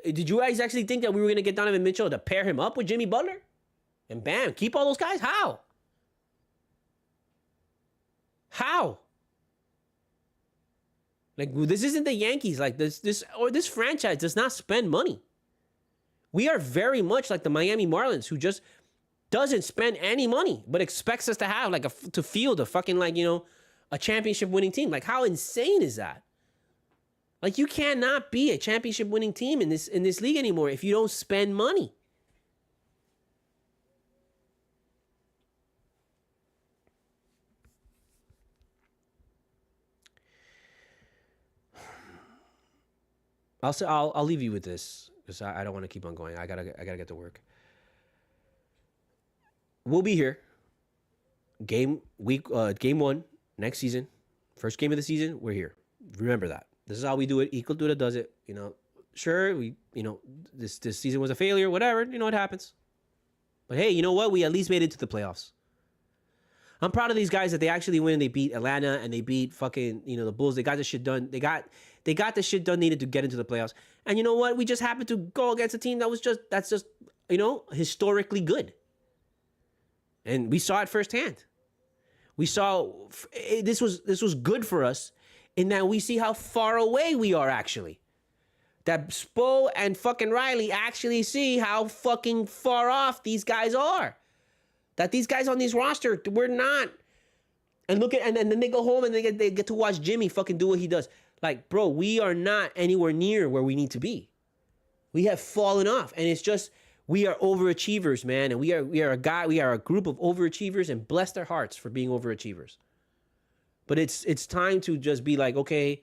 Did you guys actually think that we were going to get Donovan Mitchell to pair him up with Jimmy Butler? And bam, keep all those guys? How? How? Like, this isn't the Yankees. Like, this franchise does not spend money. We are very much like the Miami Marlins, who just doesn't spend any money, but expects us to have, like, to field a fucking, like, you know, a championship winning team. Like, how insane is that? Like, you cannot be a championship winning team in this league anymore if you don't spend money. I'll leave you with this because I don't want to keep on going. I gotta get to work. We'll be here. Game 1 next season, first game of the season. We're here. Remember that. This is how we do it. Cultura does it. You know, sure, this season was a failure. Whatever, you know, it happens. But hey, you know what? We at least made it to the playoffs. I'm proud of these guys that they actually win. They beat Atlanta and they beat fucking, you know, the Bulls. They got the shit done. They got the shit done needed to get into the playoffs. And you know what? We just happened to go against a team that's just, you know, historically good. And we saw it firsthand. We saw this was good for us in that we see how far away we are actually. That Spo and fucking Riley actually see how fucking far off these guys are. That these guys on this roster, we're not. And look at, and then they go home and they get to watch Jimmy fucking do what he does. Like, bro, we are not anywhere near where we need to be. We have fallen off, and it's just we are overachievers, man. And we are a group of overachievers, and bless their hearts for being overachievers. But it's time to just be like, okay,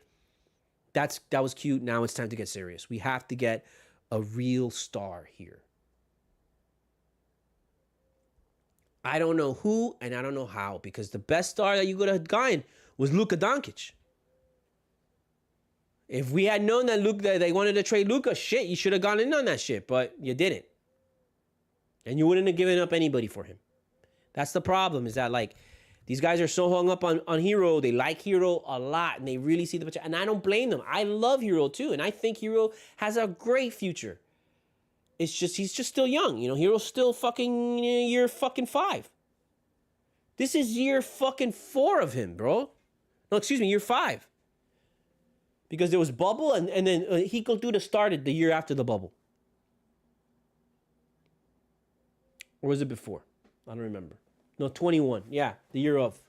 that was cute. Now it's time to get serious. We have to get a real star here. I don't know who and I don't know how, because the best star that you could have gotten was Luka Doncic. If we had known that they wanted to trade Luka, shit, you should have gone in on that shit, but you didn't. And you wouldn't have given up anybody for him. That's the problem, is that, like, these guys are so hung up on Hero. They like Hero a lot, and they really see the potential. And I don't blame them. I love Hero too, and I think Hero has a great future. It's just, he's just still young. You know, Hero's still fucking year fucking 5. This is year fucking 4 of him, bro. No, excuse me, year 5. Because there was bubble, and then Cultura started the year after the bubble. Or was it before? I don't remember. No, 21. Yeah, the year of.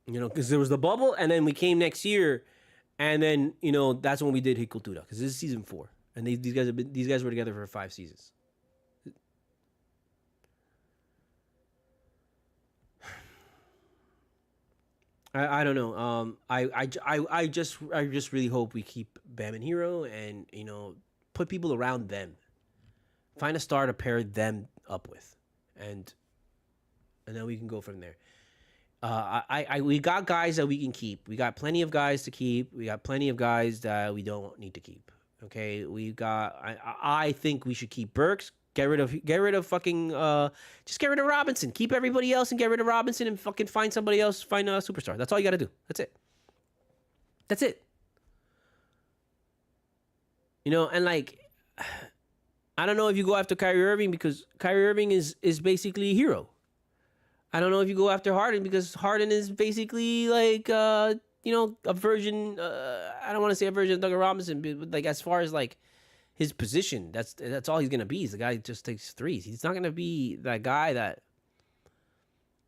You know, because there was the bubble, and then we came next year, and then, you know, that's when we did Cultura, because this is season 4, and these guys were together for 5 seasons. I don't know. I just really hope we keep Bam and Hero, and, you know, put people around them. Find a star to pair them up with, and then we can go from there. We got guys that we can keep. We got plenty of guys to keep. We got plenty of guys that we don't need to keep. Okay, we got. I think we should keep Burks. Get rid of fucking. Just get rid of Robinson. Keep everybody else and get rid of Robinson and fucking find somebody else. Find a superstar. That's all you got to do. That's it. That's it. You know, and like, I don't know if you go after Kyrie Irving, because Kyrie Irving is basically a Hero. I don't know if you go after Harden, because Harden is basically like, you know, a version. I don't want to say a version of Duncan Robinson, but like, as far as like his position, that's all he's gonna be. He's the guy who just takes threes. He's not gonna be that guy that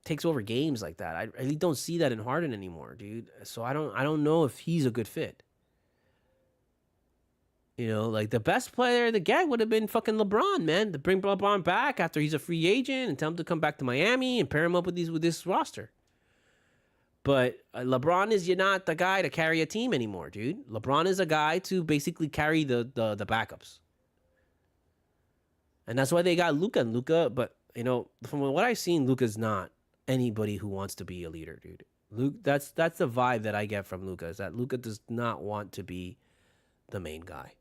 takes over games like that. I really don't see that in Harden anymore, dude. So I don't know if he's a good fit. You know, like, the best player to get would have been fucking LeBron, man. To bring LeBron back after he's a free agent and tell him to come back to Miami and pair him up with this roster. But LeBron is not the guy to carry a team anymore, dude. LeBron is a guy to basically carry the backups. And that's why they got Luka. But, you know, from what I've seen, Luka's not anybody who wants to be a leader, dude. That's the vibe that I get from Luka, is that Luka does not want to be the main guy.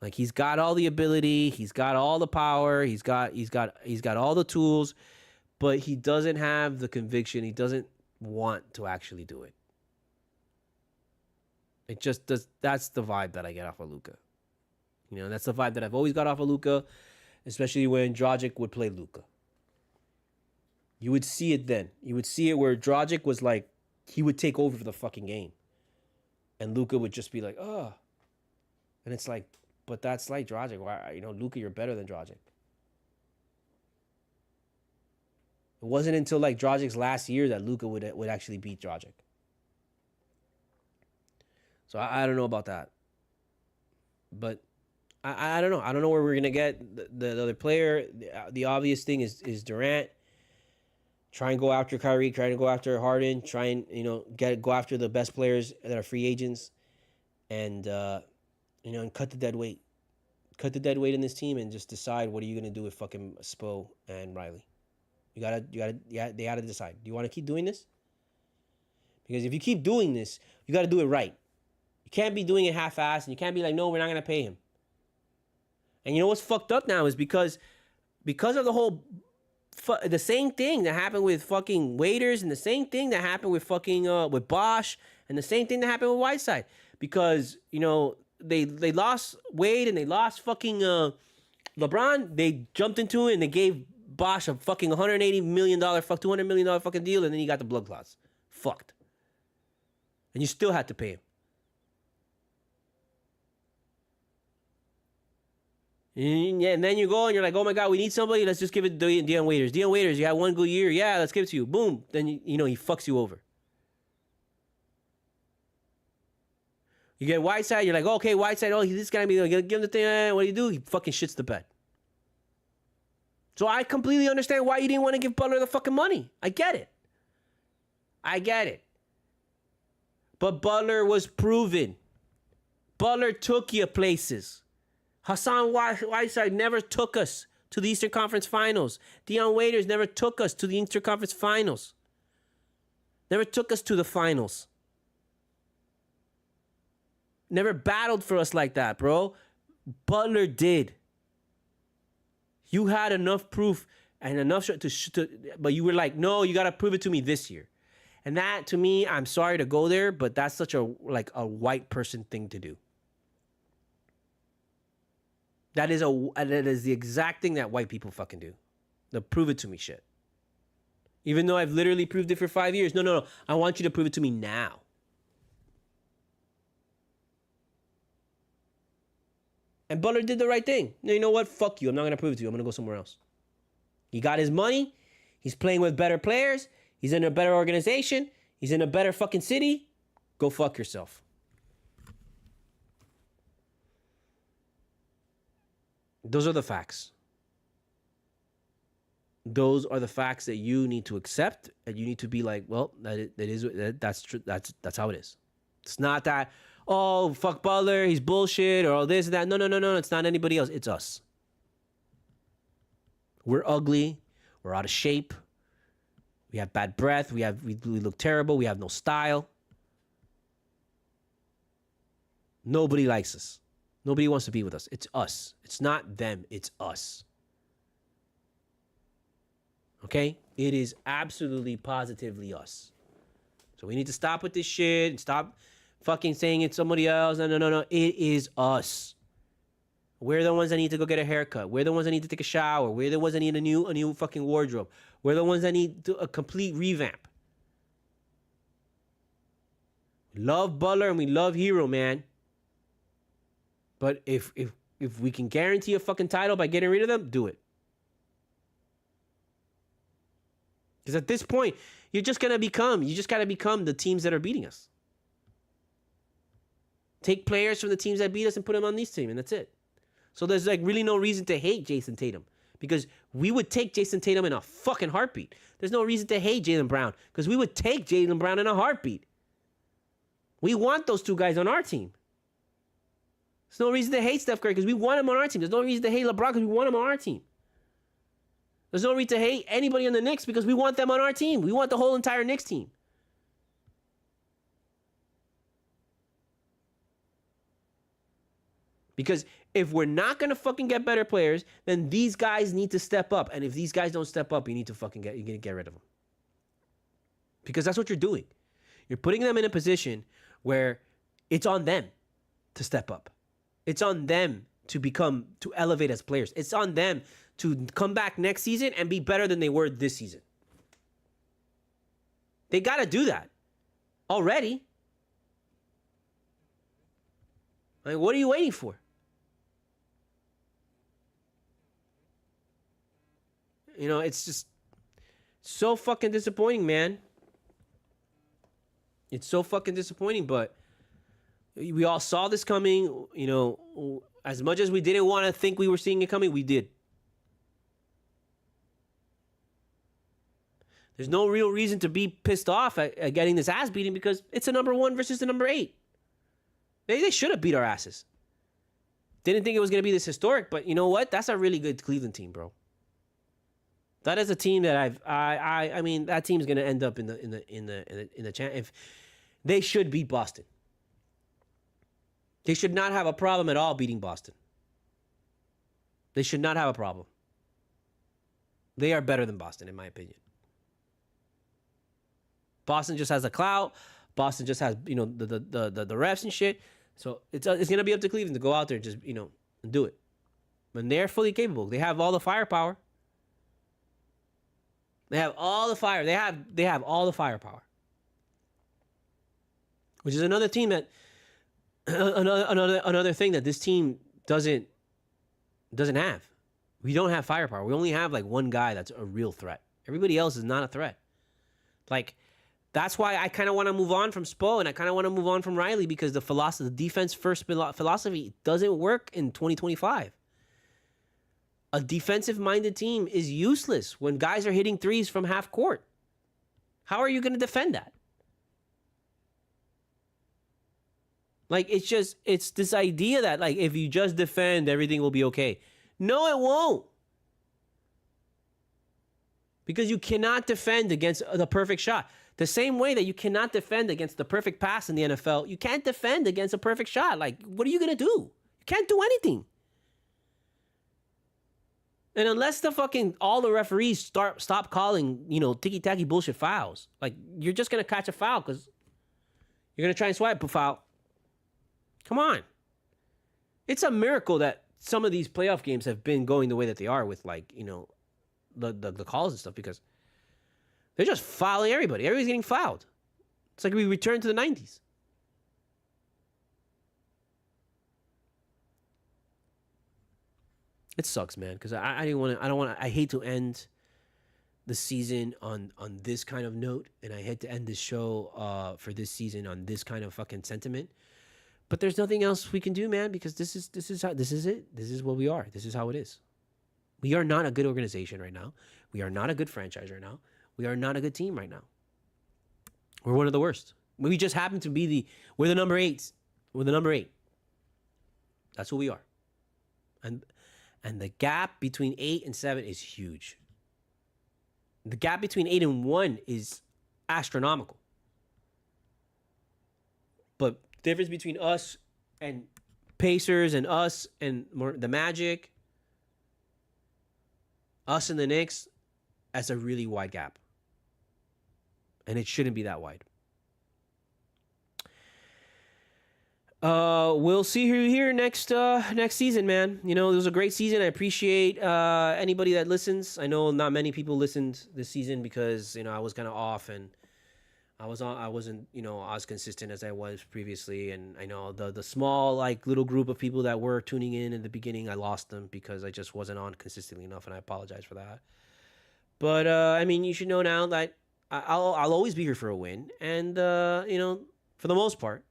Like, he's got all the ability, he's got all the power, he's got all the tools, but he doesn't have the conviction. He doesn't want to actually do it. It just does. That's the vibe that I get off of Luka. You know, that's the vibe that I've always got off of Luka, especially when Dragic would play Luka. You would see it then. You would see it where Dragic was like, he would take over for the fucking game. And Luka would just be like, oh. And it's like, but that's like Dragic. Why, you know, Luka, you're better than Dragic. It wasn't until like Dragic's last year that Luka would actually beat Dragic. So I don't know about that. But I don't know. I don't know where we're going to get the other player. The obvious thing is Durant. Try and go after Kyrie. Try and go after Harden. Try and, you know, go after the best players that are free agents. And, you know, and cut the dead weight. Cut the dead weight in this team and just decide what are you going to do with fucking Spo and Riley. They gotta decide. Do you want to keep doing this? Because if you keep doing this, you got to do it right. You can't be doing it half-assed, and you can't be like, no, we're not going to pay him. And you know what's fucked up now is because of the whole, the same thing that happened with fucking Waiters, and the same thing that happened with fucking, with Bosch, and the same thing that happened with Whiteside. Because, you know, they lost Wade and they lost fucking LeBron. They jumped into it and they gave Bosch a fucking $180 million, $200 million fucking deal, and then he got the blood clots. Fucked. And you still had to pay him. And then you go and you're like, oh my God, we need somebody. Let's just give it to Dion Waiters. Dion Waiters, you had one good year. Yeah, let's give it to you. Boom. Then, you know, he fucks you over. You get Whiteside, you're like, okay, Whiteside, oh, this guy, give him the thing. What do? He fucking shits the bed. So I completely understand why you didn't want to give Butler the fucking money. I get it. But Butler was proven. Butler took you places. Hassan Whiteside never took us to the Eastern Conference Finals. Dion Waiters never took us to the Eastern Conference Finals. Never took us to the finals. Never battled for us like that, bro. Butler did. You had enough proof and enough but you were like, no, you got to prove it to me this year. And that, to me, I'm sorry to go there, but that's such a white person thing to do. That is the exact thing that white people fucking do. The prove it to me shit. Even though I've literally proved it for 5 years. No. I want you to prove it to me now. And Butler did the right thing. You know what? Fuck you. I'm not going to prove it to you. I'm going to go somewhere else. He got his money. He's playing with better players. He's in a better organization. He's in a better fucking city. Go fuck yourself. Those are the facts. Those are the facts that you need to accept, and you need to be like, well, that's true. That's how it is. It's not that, oh, fuck Butler, he's bullshit, or all this and that. No. It's not anybody else. It's us. We're ugly. We're out of shape. We have bad breath. We look terrible. We have no style. Nobody likes us. Nobody wants to be with us. It's us. It's not them. It's us. Okay? It is absolutely, positively us. So we need to stop with this shit and stop fucking saying it's somebody else. No. It is us. We're the ones that need to go get a haircut. We're the ones that need to take a shower. We're the ones that need a new fucking wardrobe. We're the ones that need a complete revamp. We love Butler and we love Hero, man. But if we can guarantee a fucking title by getting rid of them, do it. Because at this point, you just gotta become the teams that are beating us. Take players from the teams that beat us and put them on this team, and that's it. So there's like really no reason to hate Jason Tatum, because we would take Jason Tatum in a fucking heartbeat. There's no reason to hate Jaylen Brown, because we would take Jaylen Brown in a heartbeat. We want those two guys on our team. There's no reason to hate Steph Curry because we want him on our team. There's no reason to hate LeBron because we want him on our team. There's no reason to hate anybody on the Knicks because we want them on our team. We want the whole entire Knicks team. Because if we're not going to fucking get better players, then these guys need to step up. And if these guys don't step up, you need to fucking get rid of them. Because that's what you're doing. You're putting them in a position where it's on them to step up. It's on them to elevate as players. It's on them to come back next season and be better than they were this season. They got to do that already. I mean, what are you waiting for? You know, it's just so fucking disappointing, man. It's so fucking disappointing, but we all saw this coming. You know, as much as we didn't want to think we were seeing it coming, we did. There's no real reason to be pissed off at getting this ass beating because it's a number 1 versus the number 8. They should have beat our asses. Didn't think it was going to be this historic, but you know what? That's a really good Cleveland team, bro. That is a team that I mean, that team's going to end up in the champ. If they should beat Boston. They should not have a problem at all beating Boston. They should not have a problem. They are better than Boston, in my opinion. Boston just has a clout. Boston just has, you know, the refs and shit. So it's gonna be up to Cleveland to go out there and just, you know, and do it. And they're fully capable. They have all the firepower. They have all the fire. They have all the firepower. Which is another team that another thing that this team doesn't have. We don't have firepower. We only have like one guy that's a real threat. Everybody else is not a threat. Like, that's why I kind of want to move on from Spo and I kind of want to move on from Riley because the defense first philosophy doesn't work in 2025. A defensive-minded team is useless when guys are hitting threes from half court. How are you going to defend that? Like, it's this idea that, like, if you just defend, everything will be okay. No, it won't. Because you cannot defend against the perfect shot. The same way that you cannot defend against the perfect pass in the NFL, you can't defend against a perfect shot. Like, what are you going to do? You can't do anything. And unless all the referees stop calling, you know, ticky-tacky bullshit fouls, like, you're just going to catch a foul because you're going to try and swipe a foul. Come on. It's a miracle that some of these playoff games have been going the way that they are with, like, you know, the calls and stuff because they're just fouling everybody. Everybody's getting fouled. It's like we returned to the 90s. It sucks, man, because I hate to end the season on this kind of note, and I hate to end this show for this season on this kind of fucking sentiment. But there's nothing else we can do, man, because this is it. This is what we are. This is how it is. We are not a good organization right now. We are not a good franchise right now. We are not a good team right now. We're one of the worst. We just happen to be we're the number 8. We're the number 8. That's who we are. And the gap between 8 and 7 is huge. The gap between 8 and 1 is astronomical. But the difference between us and Pacers and us and the Magic, us and the Knicks, that's a really wide gap. And it shouldn't be that wide. We'll see you here next season, man. You know, it was a great season. I appreciate anybody that listens. I know not many people listened this season because, you know, I was kind of off and I wasn't, you know, as consistent as I was previously. And I know the small, like, little group of people that were tuning in the beginning, I lost them because I just wasn't on consistently enough, and I apologize for that. But I mean, you should know now that I'll always be here for a win, and you know, for the most part.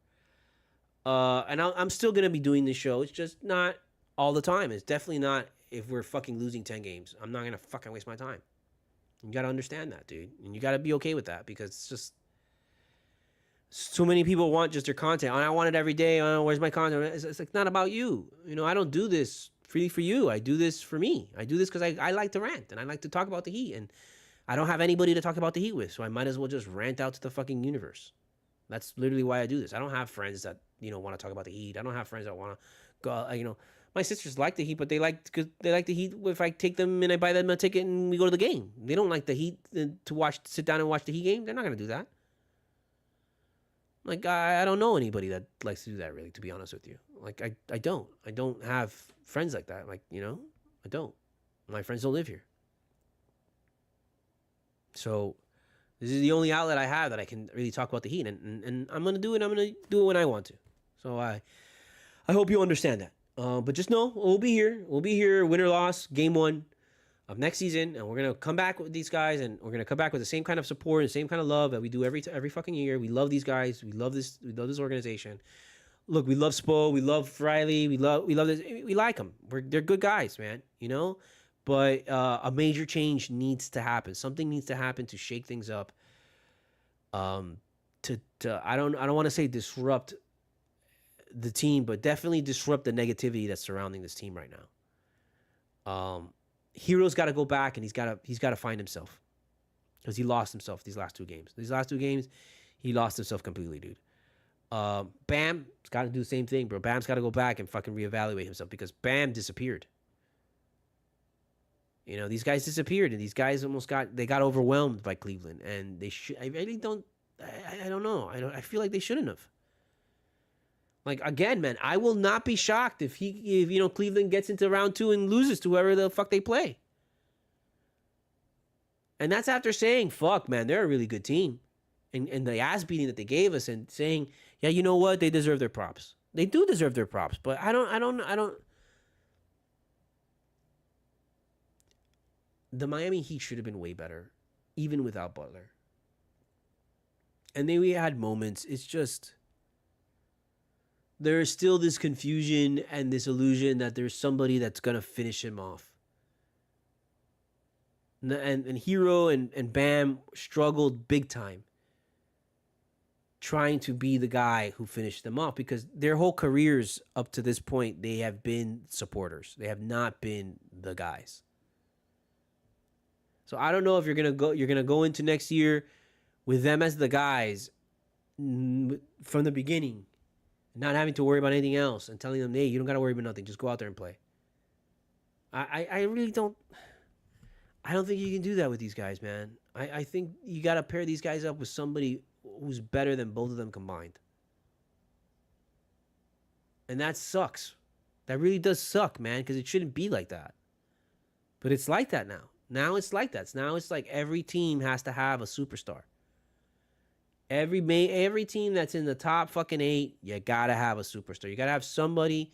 And I'm still gonna be doing this show. It's just not all the time. It's definitely not if we're fucking losing 10 games. I'm not gonna fucking waste my time. You gotta understand that, dude, and you gotta be okay with that because it's just so many people want just their content. I want it every day. Where's my content? It's like not about you. You know, I don't do this freely for you. I do this for me. I do this because I like to rant and I like to talk about the Heat, and I don't have anybody to talk about the Heat with, so I might as well just rant out to the fucking universe. That's literally why I do this. I don't have friends that, you know, want to talk about the Heat. I don't have friends that want to my sisters like the Heat, but they like the Heat if I take them and I buy them a ticket and we go to the game. They don't like the Heat to sit down and watch the Heat game. They're not gonna do that. Like I don't know anybody that likes to do that, really, to be honest with you. Like I don't have friends like that. Like, I don't. My friends don't live here. So this is the only outlet I have that I can really talk about the Heat, and I'm gonna do it. I'm gonna do it when I want to. So I hope you understand that. But just know we'll be here. We'll be here, win or loss, game 1 of next season, and we're gonna come back with these guys, and we're gonna come back with the same kind of support and the same kind of love that we do every fucking year. We love these guys. We love this. We love this organization. Look, we love Spo. We love Riley. We love this. We like them. They're good guys, man. But a major change needs to happen. Something needs to happen to shake things up. I don't want to say disrupt the team, but definitely disrupt the negativity that's surrounding this team right now. Hero's got to go back, and he's got to find himself, because he lost himself these last 2 games. These last 2 games, he lost himself completely, dude. Bam's got to do the same thing, bro. Bam's got to go back and fucking reevaluate himself, because Bam disappeared. These guys disappeared, and these guys they got overwhelmed by Cleveland, and I really don't. I don't know. I feel like they shouldn't have. Like, again, man, I will not be shocked if Cleveland gets into round 2 and loses to whoever the fuck they play. And that's after saying, fuck, man, they're a really good team. And the ass beating that they gave us, and saying, yeah, you know what? They deserve their props. They do deserve their props, but I don't. The Miami Heat should have been way better, even without Butler. And then we had moments. It's just, there is still this confusion and this illusion that there's somebody that's going to finish him off. And Hero and Bam struggled big time trying to be the guy who finished them off, because their whole careers up to this point, they have been supporters. They have not been the guys. So I don't know if you're gonna go into next year with them as the guys from the beginning, not having to worry about anything else, and telling them, hey, you don't gotta worry about nothing. Just go out there and play. I really don't. I don't think you can do that with these guys, man. I think you gotta pair these guys up with somebody who's better than both of them combined. And that sucks. That really does suck, man, because it shouldn't be like that. But it's like that now. Now it's like that. Now it's like every team has to have a superstar. Every team that's in the top fucking 8, you gotta have a superstar. You gotta have somebody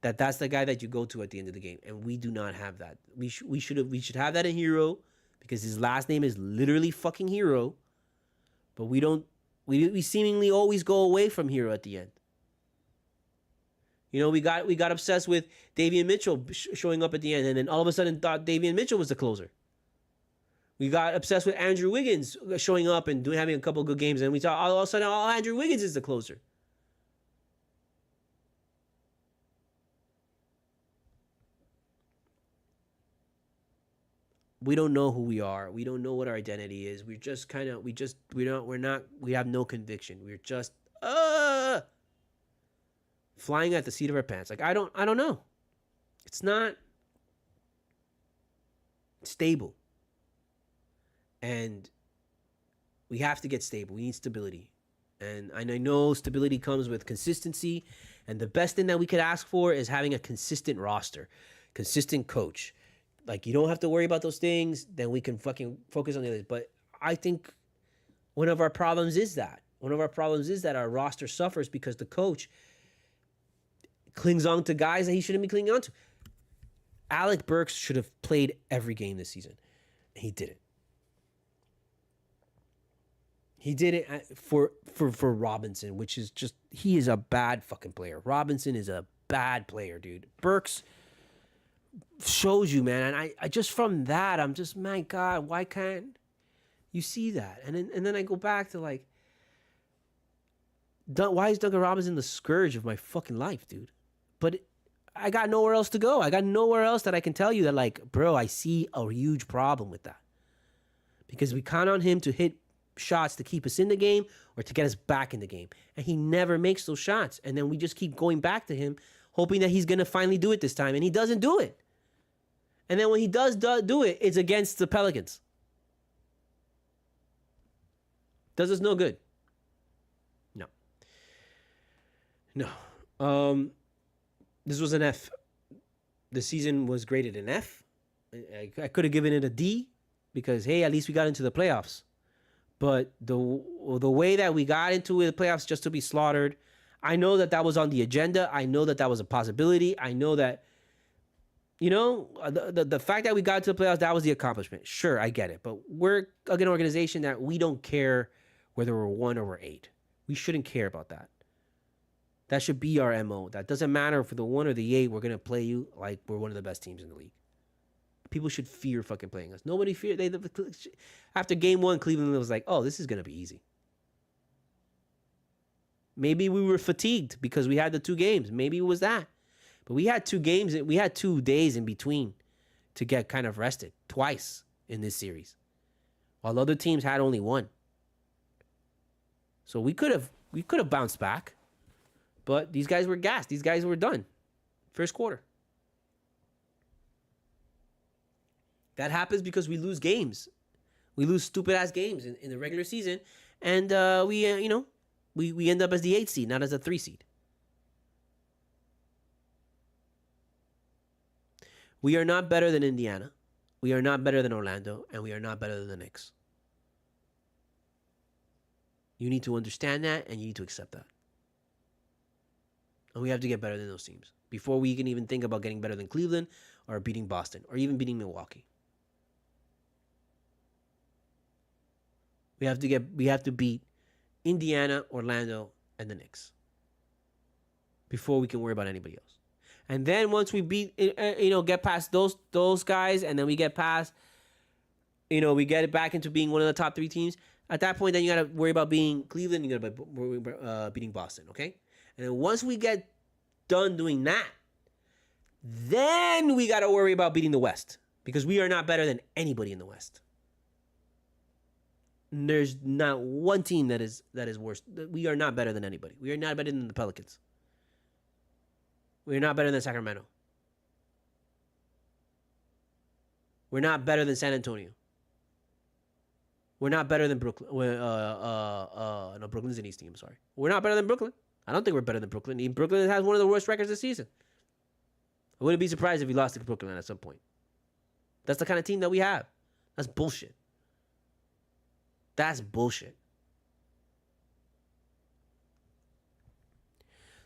that's the guy that you go to at the end of the game. And we do not have that. We should have that in Hero, because his last name is literally fucking Hero. But we don't. We seemingly always go away from Hero at the end. We got obsessed with Davion Mitchell showing up at the end, and then all of a sudden thought Davion Mitchell was the closer. We got obsessed with Andrew Wiggins showing up and having a couple of good games, and we thought all of a sudden Andrew Wiggins is the closer. We don't know who we are. We don't know what our identity is. We're just we have no conviction. We're just flying at the seat of our pants. Like, I don't know. It's not stable. And we have to get stable. We need stability. And I know stability comes with consistency. And the best thing that we could ask for is having a consistent roster, consistent coach. Like, you don't have to worry about those things. Then we can fucking focus on the others. But I think one of our problems is that. One of our problems is that our roster suffers because the coach clings on to guys that he shouldn't be clinging on to. Alec Burks should have played every game this season. He didn't. He did it for Robinson, which is just, he is a bad fucking player. Robinson is a bad player, dude. Burks shows you, man. And I just, from that, I'm just, my God, why can't you see that? And then I go back to, like, why is Duncan Robinson the scourge of my fucking life, dude? But I got nowhere else to go. I got nowhere else that I can tell you that, like, bro, I see a huge problem with that. Because we count on him to hit shots to keep us in the game or to get us back in the game. And he never makes those shots. And then we just keep going back to him hoping that he's going to finally do it this time, and he doesn't do it. And then when he does do it, it's against the Pelicans. Does us no good. No. This was an F. The season was graded an F. I could have given it a D because, hey, at least we got into the playoffs. But the way that we got into the playoffs just to be slaughtered, I know that was on the agenda. I know that was a possibility. I know that, the fact that we got to the playoffs, that was the accomplishment. Sure, I get it. But we're an organization that we don't care whether we're 1 or we're 8. We shouldn't care about that. That should be our MO. That doesn't matter for the 1 or the 8. We're going to play you like we're one of the best teams in the league. People should fear fucking playing us. Nobody feared. After game 1, Cleveland was like, oh, this is going to be easy. Maybe we were fatigued because we had the 2 games. Maybe it was that. But we had 2 games. We had 2 days in between to get kind of rested twice in this series, while other teams had only 1. So we could have bounced back. But these guys were gassed. These guys were done. First quarter. That happens because we lose games. We lose stupid-ass games in the regular season. And we end up as the 8 seed, not as a 3 seed. We are not better than Indiana. We are not better than Orlando. And we are not better than the Knicks. You need to understand that, and you need to accept that. And we have to get better than those teams before we can even think about getting better than Cleveland or beating Boston or even beating Milwaukee. We have to beat Indiana, Orlando, and the Knicks before we can worry about anybody else. And then once we beat, get past those guys, and then we get past, we get it back into being one of the top 3 teams. At that point, then you got to worry about beating Cleveland. You got to worry about beating Boston. Okay. And then once we get done doing that, then we got to worry about beating the West because we are not better than anybody in the West. There's not one team that is worse. We are not better than anybody. We are not better than the Pelicans. We are not better than Sacramento. We're not better than San Antonio. We're not better than Brooklyn. No, Brooklyn's an East team. I'm sorry. We're not better than Brooklyn. I don't think we're better than Brooklyn. Even Brooklyn has one of the worst records this season. I wouldn't be surprised if we lost to Brooklyn at some point. That's the kind of team that we have. That's bullshit. That's bullshit.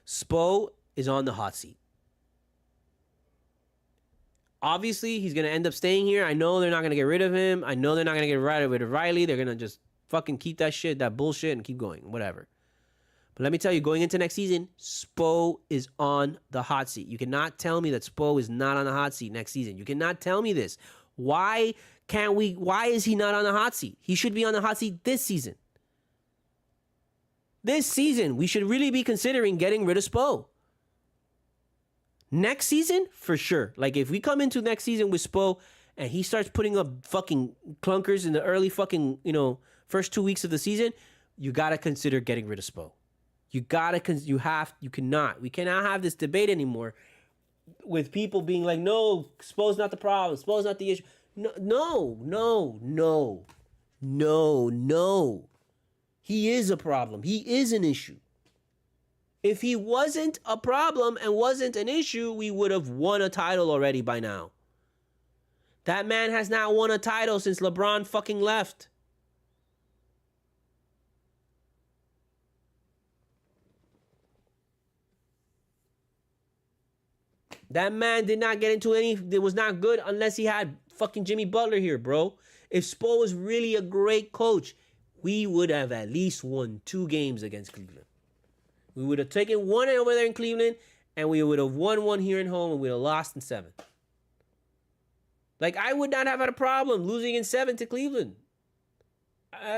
Spo is on the hot seat. Obviously, he's going to end up staying here. I know they're not going to get rid of him. I know they're not going to get rid of Riley. They're going to just fucking keep that shit, that bullshit, and keep going. Whatever. But let me tell you, going into next season, Spo is on the hot seat. You cannot tell me that Spo is not on the hot seat next season. You cannot tell me this. Why is he not on the hot seat? He should be on the hot seat this season. This season, we should really be considering getting rid of Spo. Next season, for sure. Like, if we come into next season with Spo and he starts putting up fucking clunkers in the early fucking, first 2 weeks of the season, you got to consider getting rid of Spo. We cannot have this debate anymore with people being like, no, Spo's not the problem. Spo's not the issue. No. He is a problem. He is an issue. If he wasn't a problem and wasn't an issue, we would have won a title already by now. That man has not won a title since LeBron fucking left. That man did not get into it was not good unless he had fucking Jimmy Butler here, bro. If Spo was really a great coach, we would have at least won 2 games against Cleveland. We would have taken 1 over there in Cleveland, and we would have won 1 here at home, and we would have lost in 7. Like, I would not have had a problem losing in 7 to Cleveland.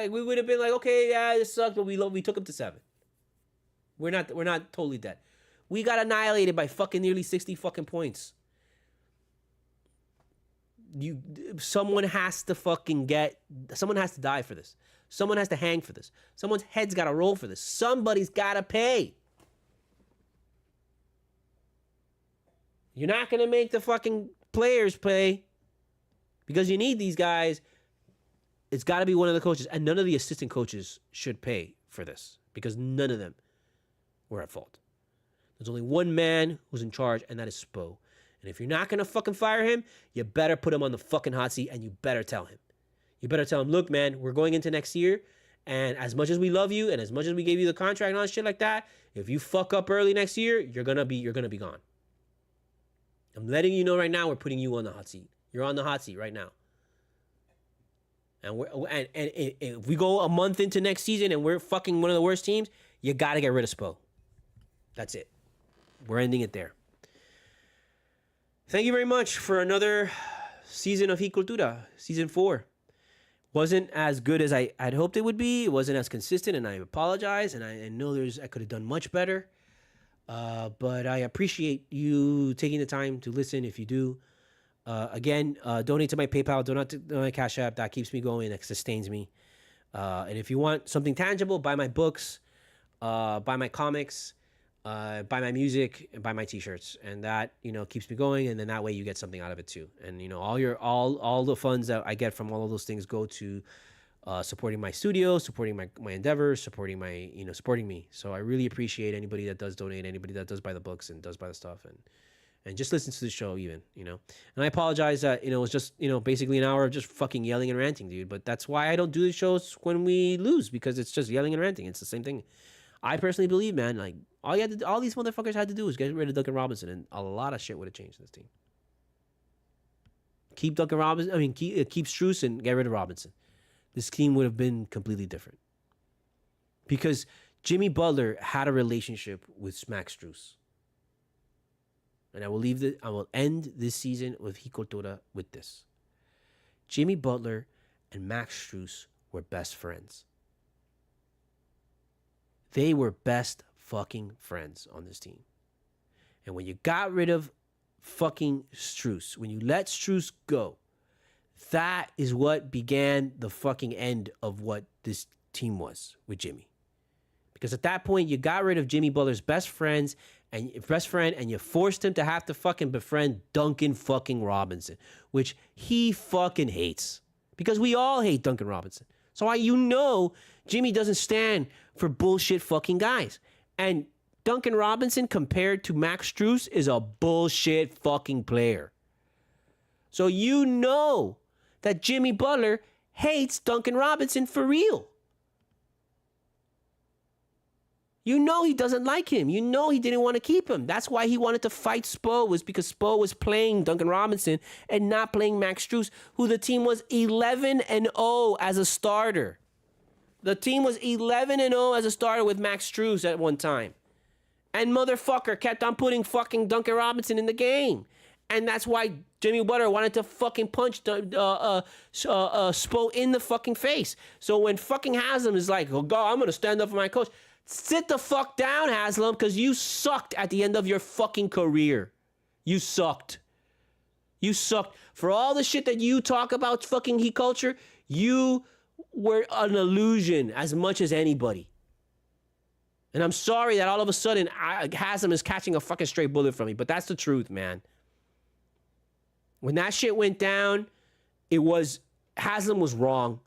We would have been like, okay, yeah, this sucked, but we took him to 7. We're not totally dead. We got annihilated by fucking nearly 60 fucking points. Someone has to die for this. Someone has to hang for this. Someone's head's got to roll for this. Somebody's got to pay. You're not going to make the fucking players play because you need these guys. It's got to be one of the coaches. And none of the assistant coaches should pay for this because none of them were at fault. There's only one man who's in charge, and that is Spo. And if you're not going to fucking fire him, you better put him on the fucking hot seat, and you better tell him. You better tell him, look, man, we're going into next year, and as much as we love you and as much as we gave you the contract and all that shit like that, if you fuck up early next year, you're gonna be gone. I'm letting you know right now, we're putting you on the hot seat. You're on the hot seat right now. And if we go a month into next season and we're fucking one of the worst teams, you got to get rid of Spo. That's it. We're ending it there. Thank you very much for another season of Cultura, season 4. Wasn't as good as I'd hoped it would be. It wasn't as consistent, and I apologize. And I know I could have done much better. But I appreciate you taking the time to listen if you do. Again, donate to my PayPal, donate to my Cash App. That keeps me going. That sustains me. And if you want something tangible, buy my books, buy my comics, buy my music, and buy my T-shirts. And that, keeps me going. And then that way you get something out of it too. And, all the funds that I get from all of those things go to supporting my studio, supporting my endeavors, supporting supporting me. So I really appreciate anybody that does donate, anybody that does buy the books and does buy the stuff and just listens to the show even, And I apologize that, it was just, basically an hour of just fucking yelling and ranting, dude. But that's why I don't do the shows when we lose, because it's just yelling and ranting. It's the same thing. I personally believe, man, like all these motherfuckers had to do was get rid of Duncan Robinson, and a lot of shit would have changed in this team. Keep Duncan Robinson, keep Strus and get rid of Robinson. This team would have been completely different. Because Jimmy Butler had a relationship with Max Strus. And I will end this season with Cultura with this. Jimmy Butler and Max Strus were best friends. They were best fucking friends on this team. And when you got rid of fucking Strus, when you let Strus go, that is what began the fucking end of what this team was with Jimmy. Because at that point, you got rid of Jimmy Butler's best friend, and you forced him to have to fucking befriend Duncan fucking Robinson, which he fucking hates. Because we all hate Duncan Robinson. So Jimmy doesn't stand for bullshit fucking guys. And Duncan Robinson compared to Max Strus is a bullshit fucking player. So that Jimmy Butler hates Duncan Robinson for real. He doesn't like him. He didn't want to keep him. That's why he wanted to fight Spo, was because Spo was playing Duncan Robinson and not playing Max Strus, who the team was 11-0 as a starter. The team was 11-0 as a starter with Max Strus at one time. And motherfucker kept on putting fucking Duncan Robinson in the game. And that's why Jimmy Butler wanted to fucking punch Spo in the fucking face. So when fucking Haslam is like, oh, God, I'm going to stand up for my coach. Sit the fuck down, Haslam, because you sucked at the end of your fucking career. You sucked. You sucked. For all the shit that you talk about fucking he culture, you were an illusion as much as anybody. And I'm sorry that all of a sudden Haslam is catching a fucking straight bullet from me, but that's the truth, man. When that shit went down, Haslam was wrong.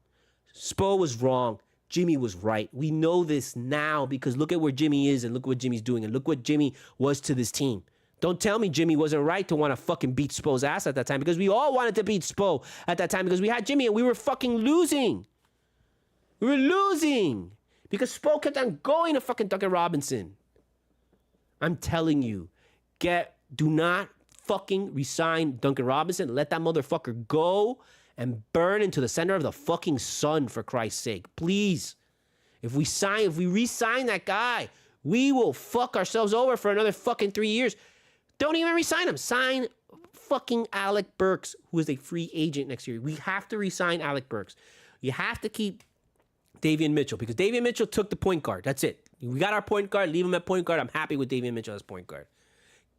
Spo was wrong. Jimmy was right. We know this now because look at where Jimmy is and look what Jimmy's doing and look what Jimmy was to this team. Don't tell me Jimmy wasn't right to want to fucking beat Spo's ass at that time, because we all wanted to beat Spo at that time because we had Jimmy and we were fucking losing. We were losing because Spo kept on going to fucking Duncan Robinson. I'm telling you, do not fucking resign Duncan Robinson. Let that motherfucker go and burn into the center of the fucking sun, for Christ's sake. Please. If we re-sign that guy, we will fuck ourselves over for another fucking 3 years. Don't even re-sign him. Sign fucking Alec Burks, who is a free agent next year. We have to re-sign Alec Burks. You have to keep Davion Mitchell, because Davion Mitchell took the point guard. That's it. We got our point guard. Leave him at point guard. I'm happy with Davion Mitchell as point guard.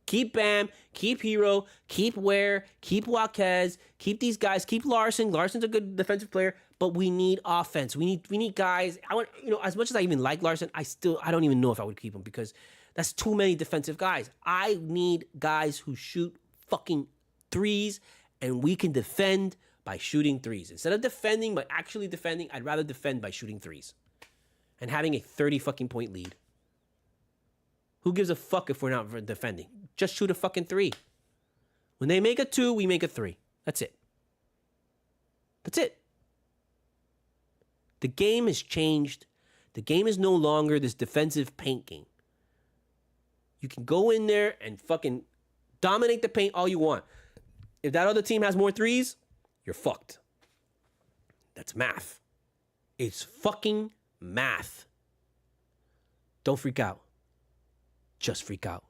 Keep Bam, keep Hero, keep Ware, keep Jaquez, keep these guys, keep Larson. Larson's a good defensive player, but we need offense. We need guys. I want, as much as I even like Larson, I don't even know if I would keep him because that's too many defensive guys. I need guys who shoot fucking threes, and we can defend by shooting threes. Instead of defending by actually defending, I'd rather defend by shooting threes and having a 30 fucking point lead. Who gives a fuck if we're not defending? Just shoot a fucking three. When they make a two, we make a three. That's it. That's it. The game has changed. The game is no longer this defensive paint game. You can go in there and fucking dominate the paint all you want. If that other team has more threes, you're fucked. That's math. It's fucking math. Don't freak out. Just freak out.